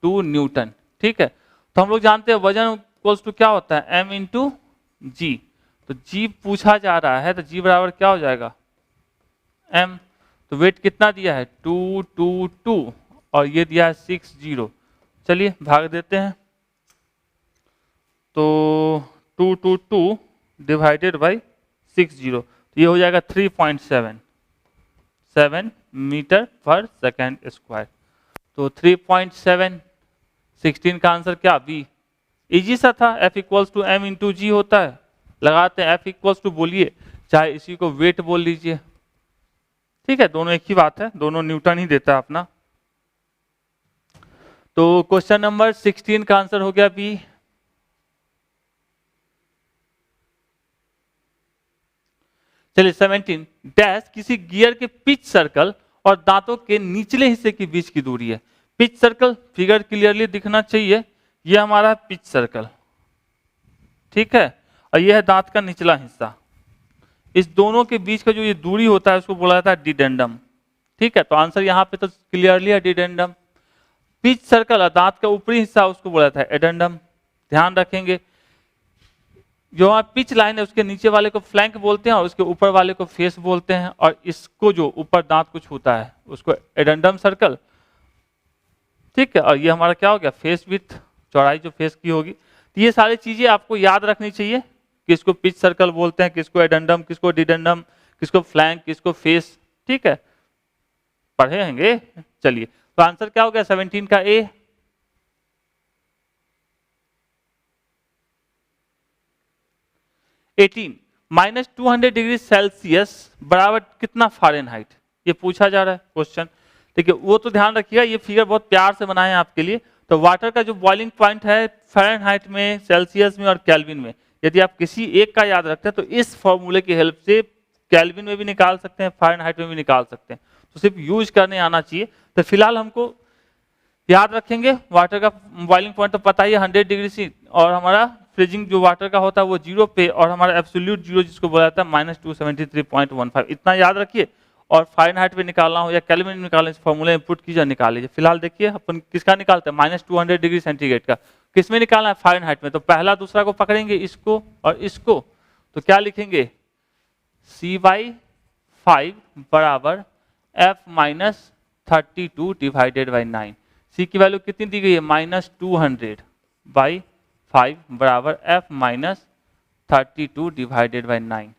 2 न्यूटन, ठीक है। तो हम लोग जानते हैं वजन इक्वल्स टू क्या होता है? m × g। तो g पूछा जा रहा है तो g बराबर क्या हो जाएगा? m। तो वेट कितना दिया है? 2 और ये दिया है 60। चलिए भाग देते हैं। तो 2 डिवाइडेड बाई 60, तो ये हो जाएगा 3.7 मीटर पर सेकेंड स्क्वायर। तो 3.7, 16 का आंसर क्या? बी। इजी सा था, F = m × g होता है। लगाते हैं F = बोलिए, चाहे इसी को वेट बोल लीजिए, ठीक है, दोनों एक ही बात है, दोनों न्यूटन ही देता है अपना। तो क्वेश्चन नंबर 16 का आंसर हो गया बी। चलिए 17, डैश किसी गियर के पिच सर्कल और दांतों के निचले हिस्से के बीच की दूरी है। पिच सर्कल फिगर क्लियरली दिखना चाहिए, ये हमारा पिच सर्कल, ठीक है, और ये है दांत का निचला हिस्सा। इस दोनों के बीच का जो ये दूरी होता है उसको बोला जाता है डिडेंडम, ठीक है। तो आंसर यहाँ पे तो क्लियरली है डिडेंडम। पिच सर्कल, दांत का ऊपरी हिस्सा उसको बोला जाता है एडेंडम। ध्यान रखेंगे जो वहां पिच लाइन है उसके नीचे वाले को फ्लैंक बोलते हैं और उसके ऊपर वाले को फेस बोलते हैं, और इसको जो ऊपर दांत को छूता है उसको एडेंडम सर्कल, ठीक है। और ये हमारा क्या हो गया? फेस विड्थ, चौड़ाई जो फेस की होगी। तो ये सारी चीजें आपको याद रखनी चाहिए, किसको पिच सर्कल बोलते हैं, किसको एडेंडम, किसको डिडेंडम, किसको फ्लैंक, किसको फेस, ठीक है, पढ़े होंगे। चलिए तो आंसर क्या हो गया? 17 का ए। -200 डिग्री सेल्सियस बराबर कितना फ़ारेनहाइट? ये पूछा जा रहा है क्वेश्चन, ठीक है। वो तो ध्यान रखिएगा, ये फिगर बहुत प्यार से बनाए हैं आपके लिए। तो वाटर का जो बॉइलिंग पॉइंट है फ़ारेनहाइट में, सेल्सियस में और केल्विन में, यदि आप किसी एक का याद रखते हैं तो इस फॉर्मूले की हेल्प से केल्विन में भी निकाल सकते हैं, फ़ारेनहाइट में भी निकाल सकते हैं। तो सिर्फ यूज करने आना चाहिए। तो फिलहाल हमको याद रखेंगे वाटर का बॉइलिंग पॉइंट तो पता ही है 100 डिग्री सी, और हमारा फ्रीजिंग जो वाटर का होता है वो 0 पे, और हमारा एब्सोल्यूट 0 जिसको बोला जाता है -273.15, इतना याद रखिए। और फ़ारेनहाइट पे निकालना हो या केल्विन में निकालना, इस फॉर्मूले में पुट कीजिए, निकाल लीजिए। फिलहाल देखिए अपन किसका निकालते हैं? -200 डिग्री सेंटीग्रेड का। किस में निकालना है? फ़ारेनहाइट में। तो पहला दूसरा को पकड़ेंगे, इसको और इसको, तो क्या लिखेंगे? C/5 बराबर F-32 डिवाइडेड बाई 9। सी की वैल्यू कितनी दी गई है? -200/5 बराबर F-32 डिवाइडेड बाई 9।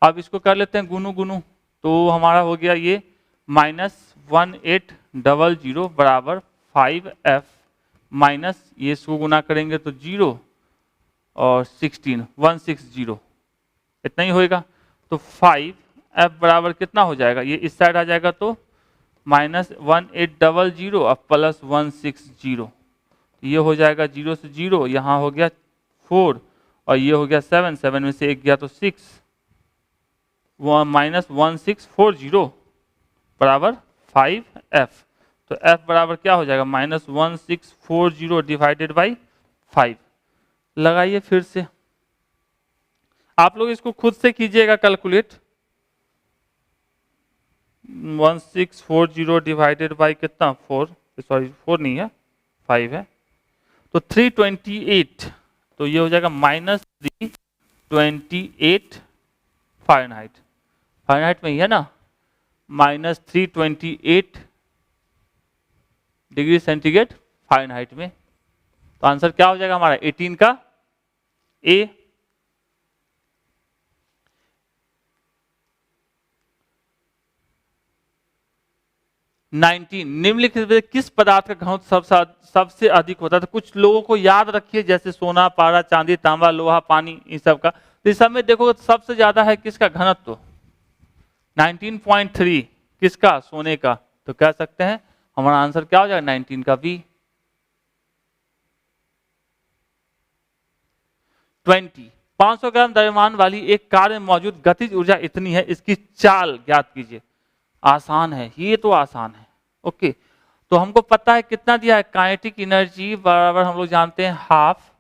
अब इसको कर लेते हैं गुनु, तो हमारा हो गया ये -1800 बराबर 5F माइनस ये इसको गुना करेंगे तो 0 और 16 160, इतना ही होएगा। तो 5F बराबर कितना हो जाएगा? ये इस साइड आ जाएगा तो -1800 और प्लस 160, ये हो जाएगा 0 से 0, यहाँ हो गया 4 और ये हो गया 7, 7 में से 1 गया तो 6, -1640 बराबर 5F। तो F बराबर क्या हो जाएगा? -1640 डिवाइडेड बाई 5। लगाइए फिर से, आप लोग इसको खुद से कीजिएगा कैलकुलेट। 1640 डिवाइडेड बाई कितना? 4, सॉरी 4 नहीं है 5 है, तो 328, तो ये हो जाएगा -328 फ़ारेनहाइट। फ़ारेनहाइट में ही है ना, -328 डिग्री सेंटीग्रेड फ़ारेनहाइट में। तो आंसर क्या हो जाएगा हमारा 18 का ए। निम्नलिखित में किस पदार्थ का घनत्व सबसे अधिक होता है? तो कुछ लोगों को याद रखिए, जैसे सोना, पारा, चांदी, तांबा, लोहा, पानी, इन सब का। तो इस सब में देखो सबसे ज्यादा है किसका घनत्व? 19.3 किसका? सोने का। तो कह सकते हैं हमारा आंसर क्या हो जाएगा 19 का बी। 20 500 ग्राम द्रव्यमान वाली एक कार में मौजूद गतिज ऊर्जा इतनी है, इसकी चाल ज्ञात कीजिए। आसान है, ये तो आसान है। ओके, तो हमको पता है कितना दिया है, काइनेटिक एनर्जी बराबर हम लोग जानते हैं हाफ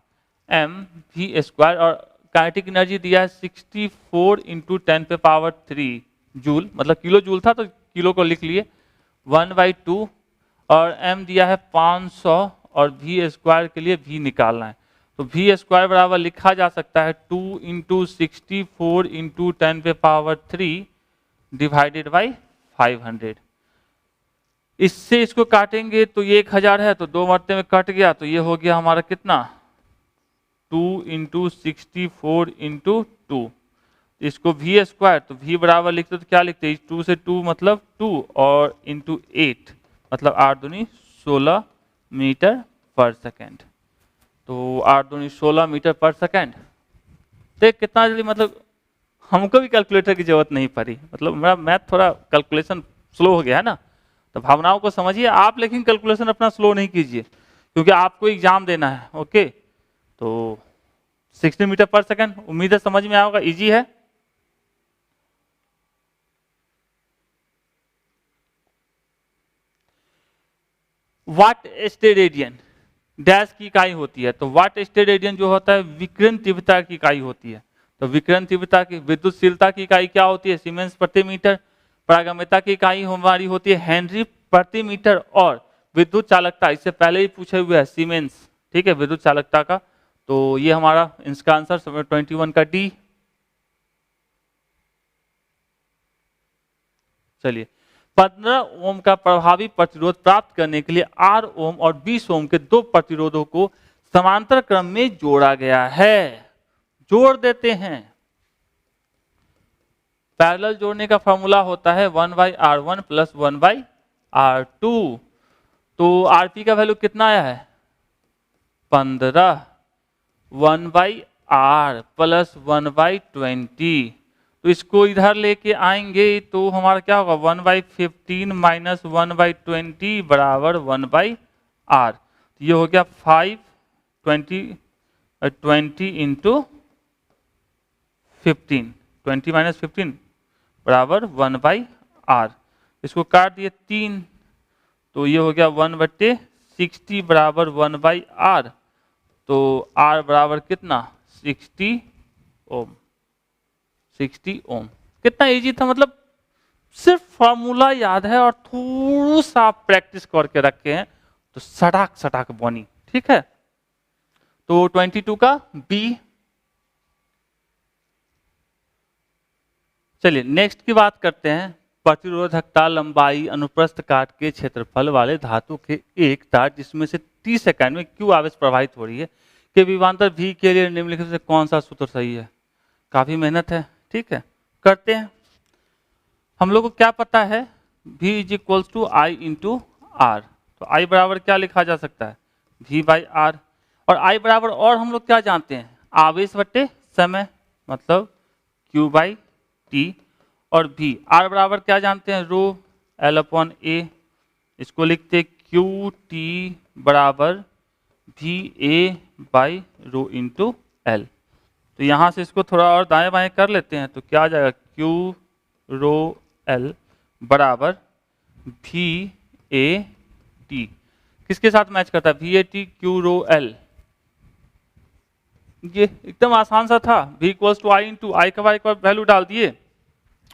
mv², और काइनेटिक एनर्जी दिया है 64 × 10⁻³ जूल, मतलब किलो जूल था तो किलो को लिख लिए 1/2, और m दिया है 500, और v² के लिए v निकालना है। तो v² बराबर लिखा जा सकता है 2 × 64 × 10⁻³ डिवाइडेड बाई 500। इससे इसको काटेंगे तो ये 1000 है, तो 2 मरते में कट गया, तो ये हो गया हमारा कितना 2 × 64 × 2। इसको v², तो v बराबर लिखते तो क्या लिखते हैं 2 से 2 मतलब 2, और × 8 मतलब 8 दूनी 16 मीटर पर सेकेंड। तो 8 दूनी 16 मीटर पर सेकेंड। देख कितना जल्दी, मतलब हमको भी कैलकुलेटर की जरूरत नहीं पड़ी, मतलब मेरा मैथ थोड़ा कैलकुलेशन स्लो हो गया है ना। तो भावनाओं को समझिए आप, लेकिन कैलकुलेशन अपना स्लो नहीं कीजिए, क्योंकि आपको एग्जाम देना है। ओके, तो 60 मीटर पर सेकेंड, उम्मीद है समझ में आएगा, इजी है। वाट स्टेरेडियन डैश की इकाई होती है? तो वाट स्टेरेडियन जो होता है विकिरण तीव्रता की इकाई होती है। तो विकिरण तीव्रता की, विद्युतशीलता की इकाई क्या होती है? सीमेंस प्रति मीटर। पारगम्यता की इकाई हमारी होती है हेनरी प्रति मीटर। और विद्युत चालकता, इससे पहले ही पूछे हुए है सीमेंस, ठीक है, विद्युत चालकता का। तो ये हमारा इसका आंसर 21 का डी। चलिए, 15 ओम का प्रभावी प्रतिरोध प्राप्त करने के लिए 8 ओम और 20 ओम के दो प्रतिरोधों को समांतर क्रम में जोड़ा गया है। जोड़ देते हैं। पैरेलल जोड़ने का फॉर्मूला होता है 1/R1 + 1/R2। तो आरपी का वैल्यू कितना आया है 15, 1/R + 1/20। तो इसको इधर लेके आएंगे तो हमारा क्या होगा 1/15 - 1/20 बराबर 1/R। तो ये हो गया 5 20 × 15, 20 - 15 बराबर 1/R। इसको काट दिए 3, तो ये हो गया 1/60 बराबर 1/R। तो R बराबर कितना 60 ओम। 60 ओम कितना इजी था, मतलब सिर्फ फॉर्मूला याद है और थोड़ा सा प्रैक्टिस करके रखे हैं तो सटाक सटाक बनी। ठीक है, तो 22 का बी। चलिए नेक्स्ट की बात करते हैं। प्रतिरोधकता लंबाई अनुप्रस्थ काट के क्षेत्रफल वाले धातु के एक तार जिसमें से 30 सेकंड में क्यू आवेश प्रवाहित हो रही है के विभवांतर भी के लिए निम्नलिखित से कौन सा सूत्र सही है? काफी मेहनत है, ठीक है, करते हैं। हम लोग को क्या पता है V = I × R। तो I बराबर क्या लिखा जा सकता है V/R। और I बराबर और हम लोग क्या जानते हैं आवेश बटे समय, मतलब Q/T। और V R बराबर क्या जानते हैं ρL/A। इसको लिखते QT बराबर VA/ρ × L। तो यहां से इसको थोड़ा और दाएं बाएं कर लेते हैं तो क्या आ जाएगा QρL बराबर VAT। किसके साथ मैच करता है VAT QρL। ये एकदम आसान सा था। V = I × I का वैल्यू डाल दिए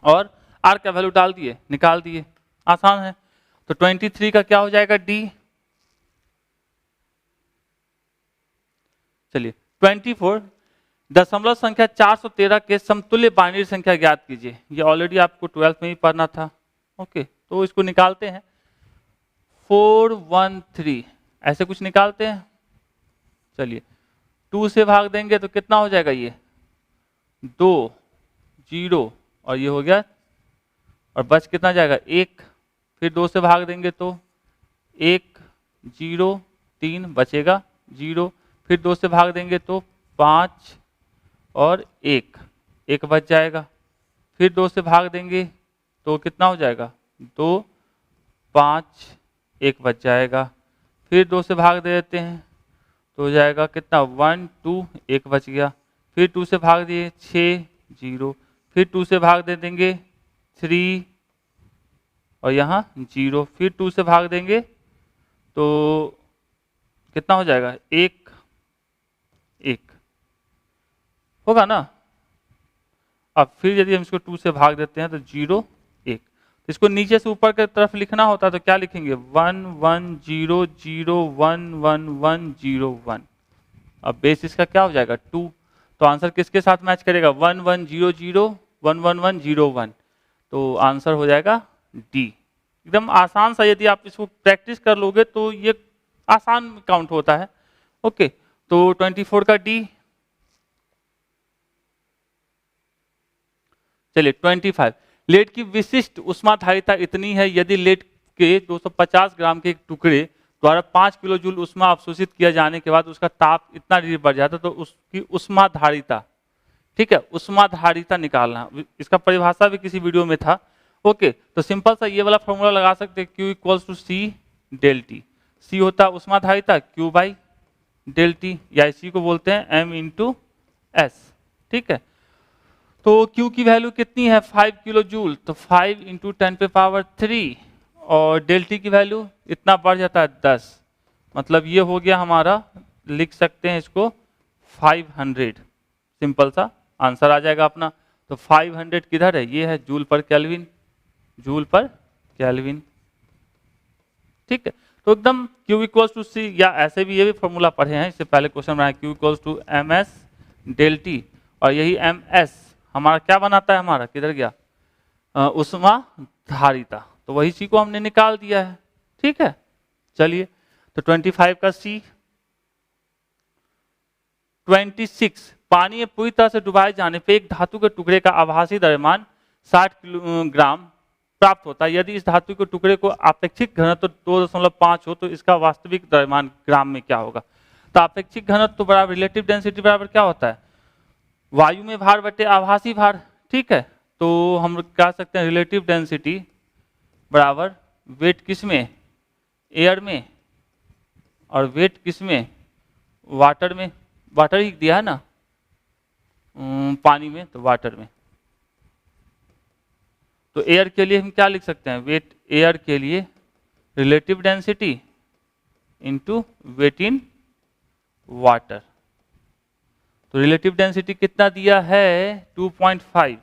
और R का वैल्यू डाल दिए, निकाल दिए, आसान है। तो 23 का क्या हो जाएगा D। चलिए 24 दशमलव संख्या 413 के समतुल्य बाइनरी संख्या ज्ञात कीजिए। ये ऑलरेडी आपको 12th में ही पढ़ना था। ओके, तो इसको निकालते हैं 413 ऐसे कुछ निकालते हैं। चलिए 2 से भाग देंगे तो कितना हो जाएगा, ये 2 0 और ये हो गया, और बच कितना जाएगा 1, फिर 2 से भाग देंगे तो 1 0 3 बचेगा 0, फिर 2 से भाग देंगे तो 5 और 1 बच जाएगा, फिर 2 से भाग देंगे तो कितना हो जाएगा 2 5 1 बच जाएगा, फिर 2 से भाग दे देते हैं तो हो जाएगा कितना 1 2 1 बच गया, फिर 2 से भाग दिए 6 0, फिर 2 से भाग दे देंगे 3 और यहाँ 0, फिर 2 से भाग देंगे तो कितना हो जाएगा 1 होगा ना। अब फिर यदि हम इसको 2 से भाग देते हैं तो 0 1, तो इसको नीचे से ऊपर की तरफ लिखना होता तो क्या लिखेंगे 1 1 0 0 1 1 1 0 1। अब बेस इसका क्या हो जाएगा 2, तो आंसर किसके साथ मैच करेगा 1 1 0 0 1 1 1 0 1, तो आंसर हो जाएगा डी। एकदम आसान सा, यदि आप इसको प्रैक्टिस कर लोगे तो ये आसान काउंट होता है। ओके, तो 24 का डी। चलिए 25 लेड की विशिष्ट उष्माधारिता इतनी है यदि लेड के 250 ग्राम के एक टुकड़े द्वारा 5 किलो जूल उष्मा अवशोषित किया जाने के बाद उसका ताप इतना डिग्री बढ़ जाता तो उसकी उष्माधारिता, ठीक है, उष्माधारिता निकालना। इसका परिभाषा भी किसी वीडियो में था। ओके, तो सिंपल सा ये वाला फॉर्मूला लगा सकते हैं, Q equals to C del T. C होता है उष्माधारिता, Q बाई डेल टी, या इसी को बोलते हैं M इंटू एस। ठीक है, तो Q की वैल्यू कितनी है 5 किलो जूल, तो 5 इंटू 10 पे पावर 3, और डेल टी की वैल्यू इतना बढ़ जाता है 10, मतलब ये हो गया हमारा, लिख सकते हैं इसको 500। सिंपल सा आंसर आ जाएगा अपना। तो 500 किधर है, ये है जूल पर केल्विन, जूल पर केल्विन। ठीक है, तो एकदम Q इक्वल्स टू सी, या ऐसे भी ये भी फॉर्मूला पढ़े हैं, इससे पहले क्वेश्चन बनाया Q equals to M S del T, और यही एम एस हमारा क्या बनाता है, हमारा किधर गया उष्माधारिता, तो वही सी को हमने निकाल दिया है। ठीक है, चलिए तो 25 का सी। 26 पानी में पूरी तरह से डुबाए जाने पे एक धातु के टुकड़े का आभासी द्रव्यमान 60 किलोग्राम प्राप्त होता है यदि इस धातु के टुकड़े को आपेक्षिक घनत्व 2.5 हो तो इसका वास्तविक द्रव्यमान ग्राम में क्या होगा। तो आपेक्षिक घनत्व बराबर रिलेटिव डेंसिटी बराबर क्या होता है, वायु में भार बटे आभासी भार। ठीक है, तो हम कह सकते हैं रिलेटिव डेंसिटी बराबर वेट किस में, एयर में, और वेट किस में, वाटर में। वाटर ही दिया है ना, पानी में, तो वाटर में। तो एयर के लिए हम क्या लिख सकते हैं, वेट एयर के लिए relative density into weight in water. तो रिलेटिव डेंसिटी कितना दिया है 2.5,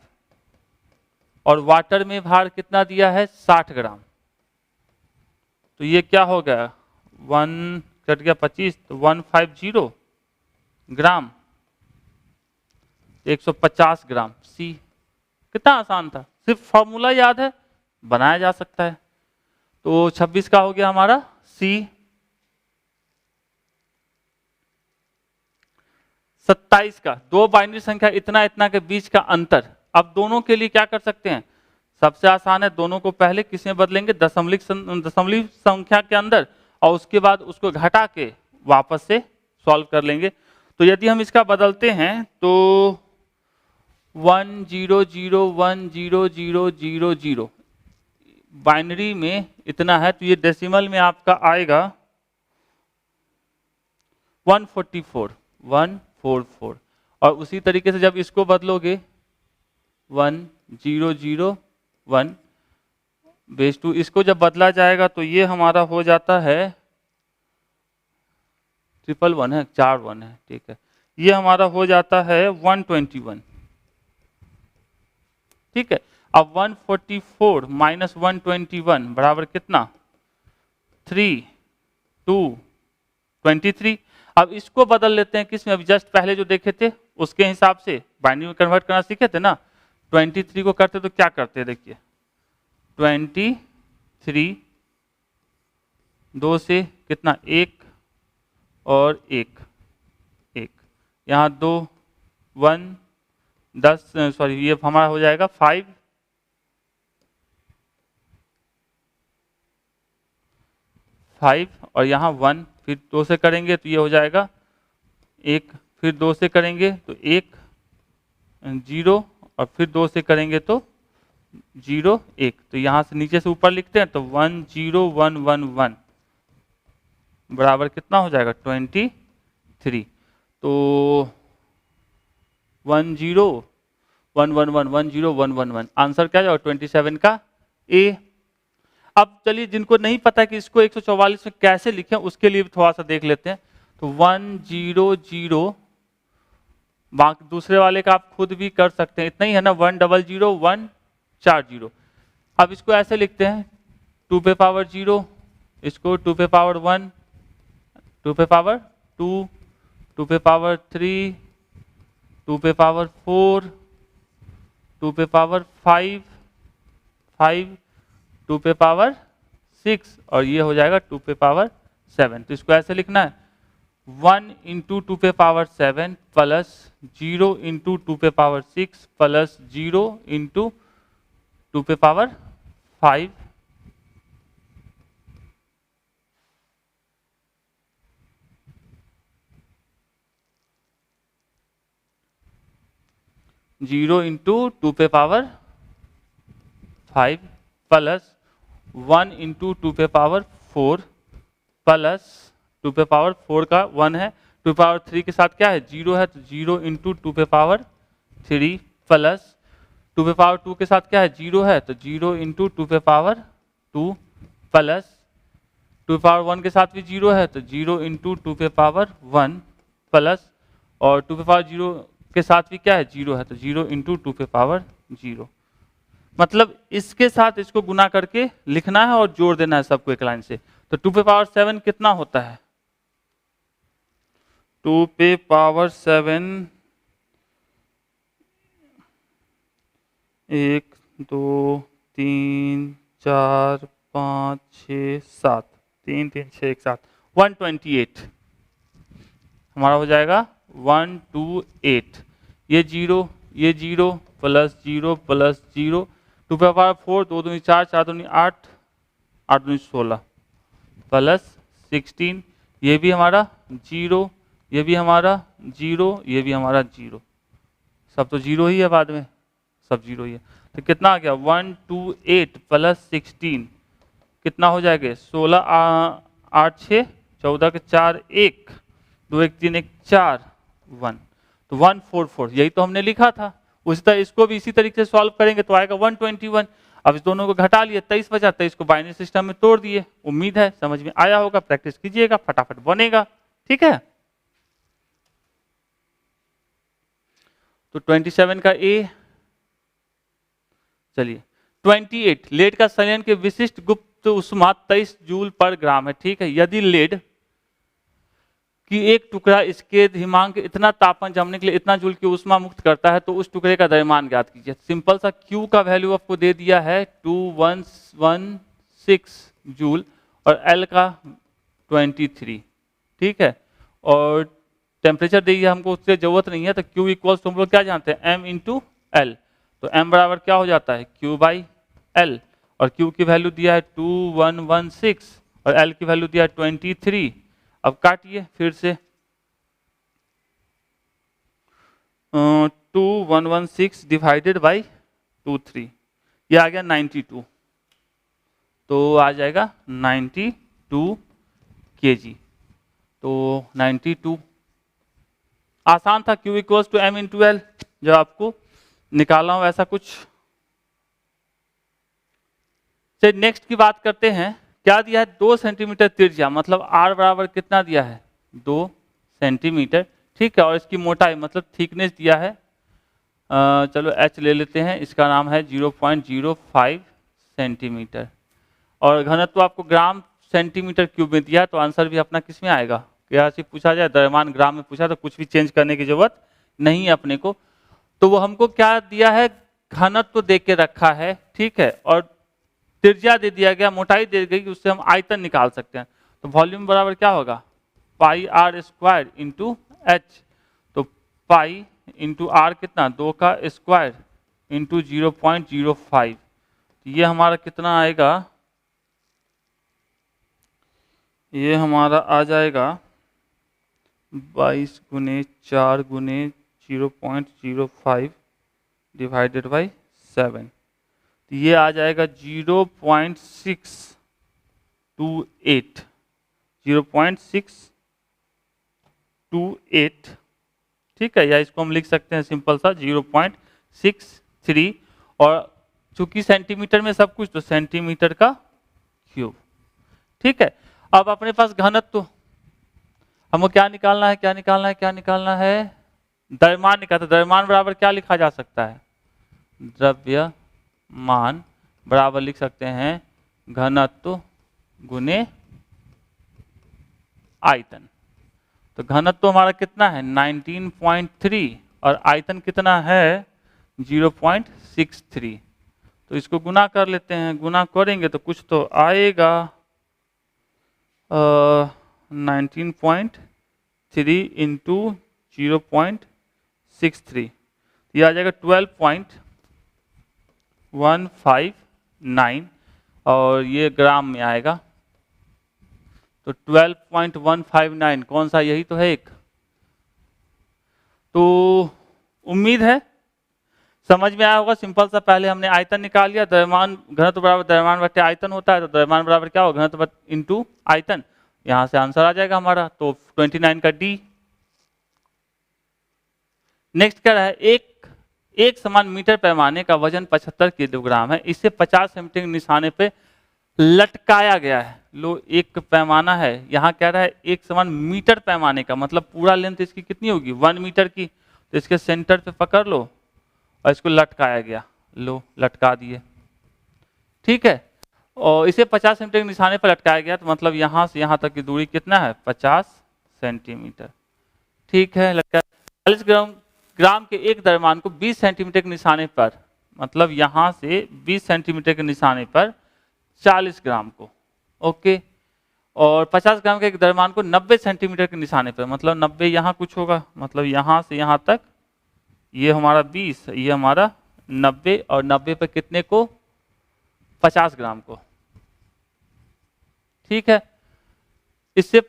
और वाटर में भार कितना दिया है 60 ग्राम। तो ये क्या हो गया, 1 कट गया 25, तो 150 ग्राम, 150 ग्राम सी। कितना आसान था, सिर्फ फॉर्मूला याद है, बनाया जा सकता है। तो 26 का हो गया हमारा सी। 27 का दो बाइनरी संख्या इतना इतना के बीच का अंतर। अब दोनों के लिए क्या कर सकते हैं, सबसे आसान है, दोनों को पहले किस में बदलेंगे, दशमलव संख्या के अंदर, और उसके बाद उसको घटा के वापस से सॉल्व कर लेंगे। तो यदि हम इसका बदलते हैं तो 1 0 0 1 0 0 0 0 बाइनरी में इतना है, तो ये डेसिमल में आपका आएगा 144, और उसी तरीके से जब इसको बदलोगे 1 0 0 1 बेस 2, इसको जब बदला जाएगा तो ये हमारा हो जाता है 111 है, 4 1 है। ठीक है, ये हमारा हो जाता है 121। ठीक है, अब 144 माइनस 121 बराबर कितना 3 2 23। अब इसको बदल लेते हैं किसमें, अभी जस्ट पहले जो देखे थे उसके हिसाब से बाइनरी में कन्वर्ट करना सीखे थे ना। 23 को करते तो क्या करते हैं, देखिए 23 2 से कितना, 1 और 1 1, यहाँ 2 1 10, सॉरी ये हमारा हो जाएगा 5 5 और यहाँ 1, फिर 2 से करेंगे तो ये हो जाएगा 1, फिर 2 से करेंगे तो 1 0 और फिर 2 से करेंगे तो 0 1। तो यहाँ से नीचे से ऊपर लिखते हैं तो 1 0 1 1 1 बराबर कितना हो जाएगा 23। तो 1 0 1 1 1 1 0 1 1 1 आंसर क्या जाएगा 27 का ए। अब चलिए जिनको नहीं पता कि इसको 144 में कैसे लिखें उसके लिए भी थोड़ा सा देख लेते हैं। तो 1 0 0, बाकी दूसरे वाले का आप खुद भी कर सकते हैं, इतना ही है ना, 1 0 0 1 4 0। अब इसको ऐसे लिखते हैं 2 पे पावर 0, इसको 2 पे पावर 1, 2 पे पावर 2, 2 पे पावर 3, 2 पे पावर 4, 2 पे पावर 5 5, 2 पे पावर 6 और ये हो जाएगा 2 पे पावर 7। तो इसको ऐसे लिखना है 1 इंटू 2 पे पावर 7 प्लस 0 इंटू 2 पे पावर 6 प्लस 0 इंटू 2 पे पावर 5 0 इंटू 2 पे पावर 5 प्लस 1 इंटू 2 पे पावर 4 प्लस 2 पे पावर 4 का 1 है, 2 पे पावर 3 के साथ क्या है 0 है, तो 0 इंटू 2 पे पावर 3 प्लस 2 पे पावर 2 के साथ क्या है 0 है, तो 0 इंटू 2 पे पावर 2 प्लस 2 पे पावर 1 के साथ भी 0 है, तो 0 इंटू 2 पे पावर 1 प्लस और 2 पे पावर 0 के साथ भी क्या है 0 है, तो 0 इंटू 2 पे पावर 0। मतलब इसके साथ इसको गुना करके लिखना है और जोड़ देना है सबको एक लाइन से। तो 2 पे पावर 7 कितना होता है, 2 पे पावर 7 1 2 3 4 5 6 7 3 3 6 1 7 128 हमारा हो जाएगा 128। ये 0 प्लस 0 प्लस 0, 2 पे पावर 4 2 दूनी 4 4 दूनी 8 8 दूनी 16 प्लस 16, ये भी हमारा 0, ये भी हमारा 0, ये भी हमारा 0, सब तो 0 ही है, बाद में सब 0 ही है। तो कितना आ गया 128 प्लस 16 कितना हो जाएगा 16 8 6 14 के 4 1 2 1 3 1 4 1, तो 144 यही तो हमने लिखा था। उसी तरह इसको भी इसी तरीके से सॉल्व करेंगे तो आएगा 121। अब इस दोनों को घटा लिए 23 बचा, 23 को बाइनरी सिस्टम में तोड़ दिए। उम्मीद है समझ में आया होगा, प्रैक्टिस कीजिएगा फटाफट बनेगा, ठीक है। तो 27 का ए। चलिए 28 लेड का संलयन के विशिष्ट गुप्त उष्मा 23 जूल पर ग्राम है, ठीक है। यदि लेड कि एक टुकड़ा इसके हिमांक इतना तापमान जमने के लिए इतना जूल की उष्मा मुक्त करता है तो उस टुकड़े का द्रव्यमान ज्ञात कीजिए। सिंपल सा Q का वैल्यू आपको दे दिया है 2116 जूल और L का 23, ठीक है। और टेम्परेचर दी है हमको, उससे जरूरत नहीं है। तो Q इक्वल्स हम लोग क्या जानते हैं M इंटू L, तो M बराबर क्या हो जाता है Q बाई L, और Q की वैल्यू दिया है 2116 और L की वैल्यू दिया है 23। अब काटिए फिर से 2116 डिवाइडेड बाई 23, ये आ गया 92, तो आ जाएगा 92 kg। तो 92 आसान था, Q equals to M into L, जब आपको निकालना हो ऐसा कुछ। चलिए नेक्स्ट की बात करते हैं। क्या दिया है 2 सेंटीमीटर त्रिज्या, मतलब R बराबर कितना दिया है 2 सेंटीमीटर, ठीक है। और इसकी मोटाई मतलब थिकनेस दिया है, चलो H ले लेते हैं, इसका नाम है 0.05 सेंटीमीटर। और घनत्व आपको ग्राम सेंटीमीटर क्यूब में दिया है, तो आंसर भी अपना किस में आएगा क्या से पूछा जाए, द्रव्यमान ग्राम में पूछा तो कुछ भी चेंज करने की जरूरत नहीं है अपने को। तो वो हमको क्या दिया है, घनत्व तो दे के रखा है, ठीक है, और त्रिज्या दे दिया गया, मोटाई दे गई, उससे हम आयतन निकाल सकते हैं। तो वॉल्यूम बराबर क्या होगा, पाई आर स्क्वायर इंटू एच। तो पाई इंटू आर कितना, 2 का स्क्वायर इंटू 0.05। ये हमारा कितना आएगा, ये हमारा आ जाएगा 22 गुने 4 गुने 0.05 डिवाइडेड बाई 7। तो ये आ जाएगा 0.628, 0.628, ठीक है, या इसको हम लिख सकते हैं सिंपल सा 0.63। और चूंकि सेंटीमीटर में सब कुछ, तो सेंटीमीटर का क्यूब, ठीक है। अब अपने पास घनत्व, हमको क्या निकालना है, क्या निकालना है, क्या निकालना है, द्रव्यमान निकालना। द्रव्यमान बराबर क्या लिखा जा सकता है, द्रव्यमान बराबर लिख सकते हैं घनत्व गुने आयतन। तो घनत्व हमारा कितना है 19.3 और आयतन कितना है 0.63। तो इसको गुना कर लेते हैं, गुना करेंगे तो कुछ तो आएगा 19.3 इंटू 0.63, ये आ जाएगा 12.159 और ये ग्राम में आएगा। तो 12.159 कौन सा, यही तो है एक। तो उम्मीद है समझ में आया होगा। सिंपल सा, पहले हमने आयतन निकाल लिया, द्रव्यमान घनत्व बराबर द्रव्यमान बटे आयतन होता है, तो द्रव्यमान बराबर क्या होगा, घनत्व इंटू आयतन। यहां से आंसर आ जाएगा हमारा, तो 29 का डी। नेक्स्ट क्या है, एक समान मीटर पैमाने का वजन 75 किलोग्राम है, इसे 50 सेंटीमीटर निशाने पे लटकाया गया है। लो, एक पैमाना है, यहाँ कह रहा है एक समान मीटर पैमाने का, मतलब पूरा लेंथ इसकी कितनी होगी 1 मीटर की। तो इसके सेंटर पे पकड़ लो और इसको लटकाया गया, लो लटका दिए, ठीक है। और इसे 50 सेंटीमीटर के निशाने पर लटकाया गया, तो मतलब यहाँ से यहाँ तक की दूरी कितना है 50 सेंटीमीटर, ठीक है। लटका 40 ग्राम के एक द्रव्यमान को 20 सेंटीमीटर के निशाने पर, मतलब यहाँ से 20 सेंटीमीटर के निशाने पर 40 ग्राम को, ओके। और 50 ग्राम के एक द्रव्यमान को 90 सेंटीमीटर के निशाने पर, मतलब 90 यहाँ कुछ होगा, मतलब यहाँ से यहाँ तक ये हमारा 20, ये हमारा 90, और 90 पे कितने को 50 ग्राम को, ठीक है। इससे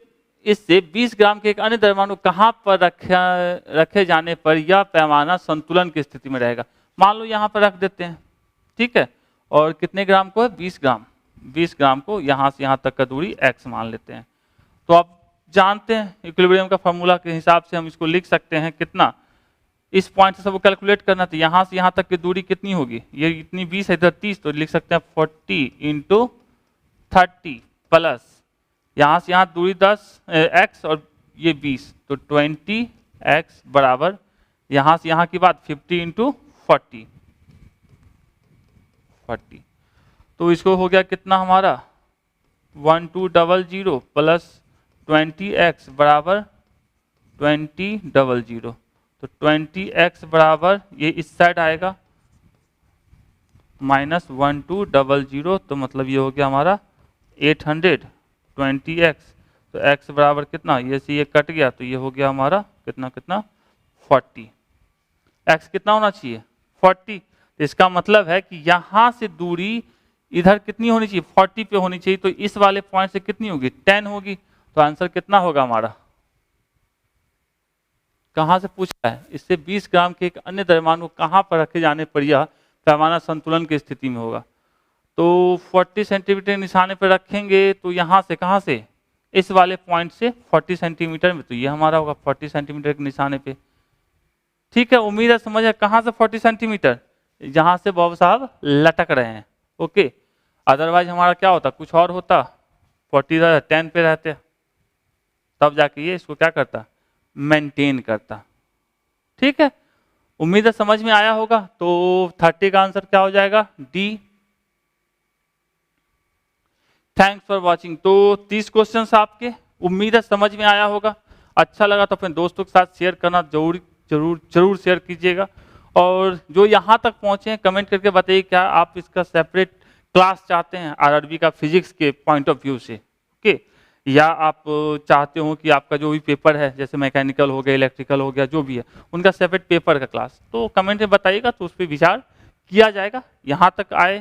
20 ग्राम के एक अन्य द्रव्यमान को कहां पर रखे जाने पर यह पैमाना संतुलन की स्थिति में रहेगा। मान लो यहां पर रख देते हैं, ठीक है, और कितने ग्राम को है 20 ग्राम, 20 ग्राम को यहां से यहां तक का दूरी x मान लेते हैं। तो आप जानते हैं इक्विलिब्रियम का फॉर्मूला के हिसाब से हम इसको लिख सकते हैं कितना, इस पॉइंट से सबको कैलकुलेट करना, तो यहां से यहां तक की दूरी कितनी होगी, ये इतनी 20 है, इधर 30, तो लिख सकते हैं 40 इंटू 30 प्लस यहाँ से यहाँ दूरी 10 x और ये 20, तो 20x बराबर यहाँ से यहाँ की बात 50 इंटू 40। तो इसको हो गया कितना हमारा 1200 प्लस 20x बराबर 2000। तो 20x बराबर ये इस साइड आएगा माइनस 1200, तो मतलब ये हो गया हमारा 800 20x। तो x बराबर कितना, ये से ये कट गया, तो ये हो गया हमारा कितना कितना 40। x कितना होना चाहिए 40। तो इसका मतलब है कि यहां से दूरी इधर कितनी होनी चाहिए 40 पे होनी चाहिए, तो इस वाले पॉइंट से कितनी होगी 10 होगी। तो आंसर कितना होगा हमारा, कहां से पूछा है, इससे 20 ग्राम के एक अन्य द्रव्यमान को कहां पर रखे जाने पर यह पैमाना संतुलन की स्थिति में होगा। तो 40 सेंटीमीटर निशाने पर रखेंगे, तो यहाँ से कहाँ से, इस वाले पॉइंट से 40 सेंटीमीटर में, तो ये हमारा होगा 40 सेंटीमीटर के निशाने पे, ठीक है। उम्मीद है समझ है, कहाँ से 40 सेंटीमीटर, जहाँ से बाबू साहब लटक रहे हैं, ओके। अदरवाइज हमारा क्या होता, कुछ और होता, 40 10 पे रहते, तब जाके ये इसको क्या करता, मेंटेन करता, ठीक है। उम्मीद है समझ में आया होगा। तो 30 का आंसर क्या हो जाएगा डी। Thanks for watching. तो 30 क्वेश्चंस आपके उम्मीद है समझ में आया होगा। अच्छा लगा तो अपने दोस्तों के साथ शेयर करना जरूर शेयर कीजिएगा। और जो यहाँ तक पहुँचे हैं कमेंट करके बताइए क्या आप इसका सेपरेट क्लास चाहते हैं आरआरबी का फिजिक्स के पॉइंट ऑफ व्यू से, ओके, या आप चाहते हो कि आपका जो भी पेपर है जैसे मैकेनिकल हो गया, इलेक्ट्रिकल हो गया, जो भी है उनका सेपरेट पेपर का क्लास, तो कमेंट में बताइएगा तो उस पर विचार किया जाएगा। यहाँ तक आए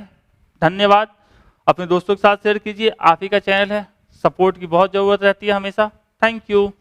धन्यवाद। अपने दोस्तों के साथ शेयर कीजिए, आप ही का चैनल है, सपोर्ट की बहुत ज़रूरत रहती है हमेशा। Thank you.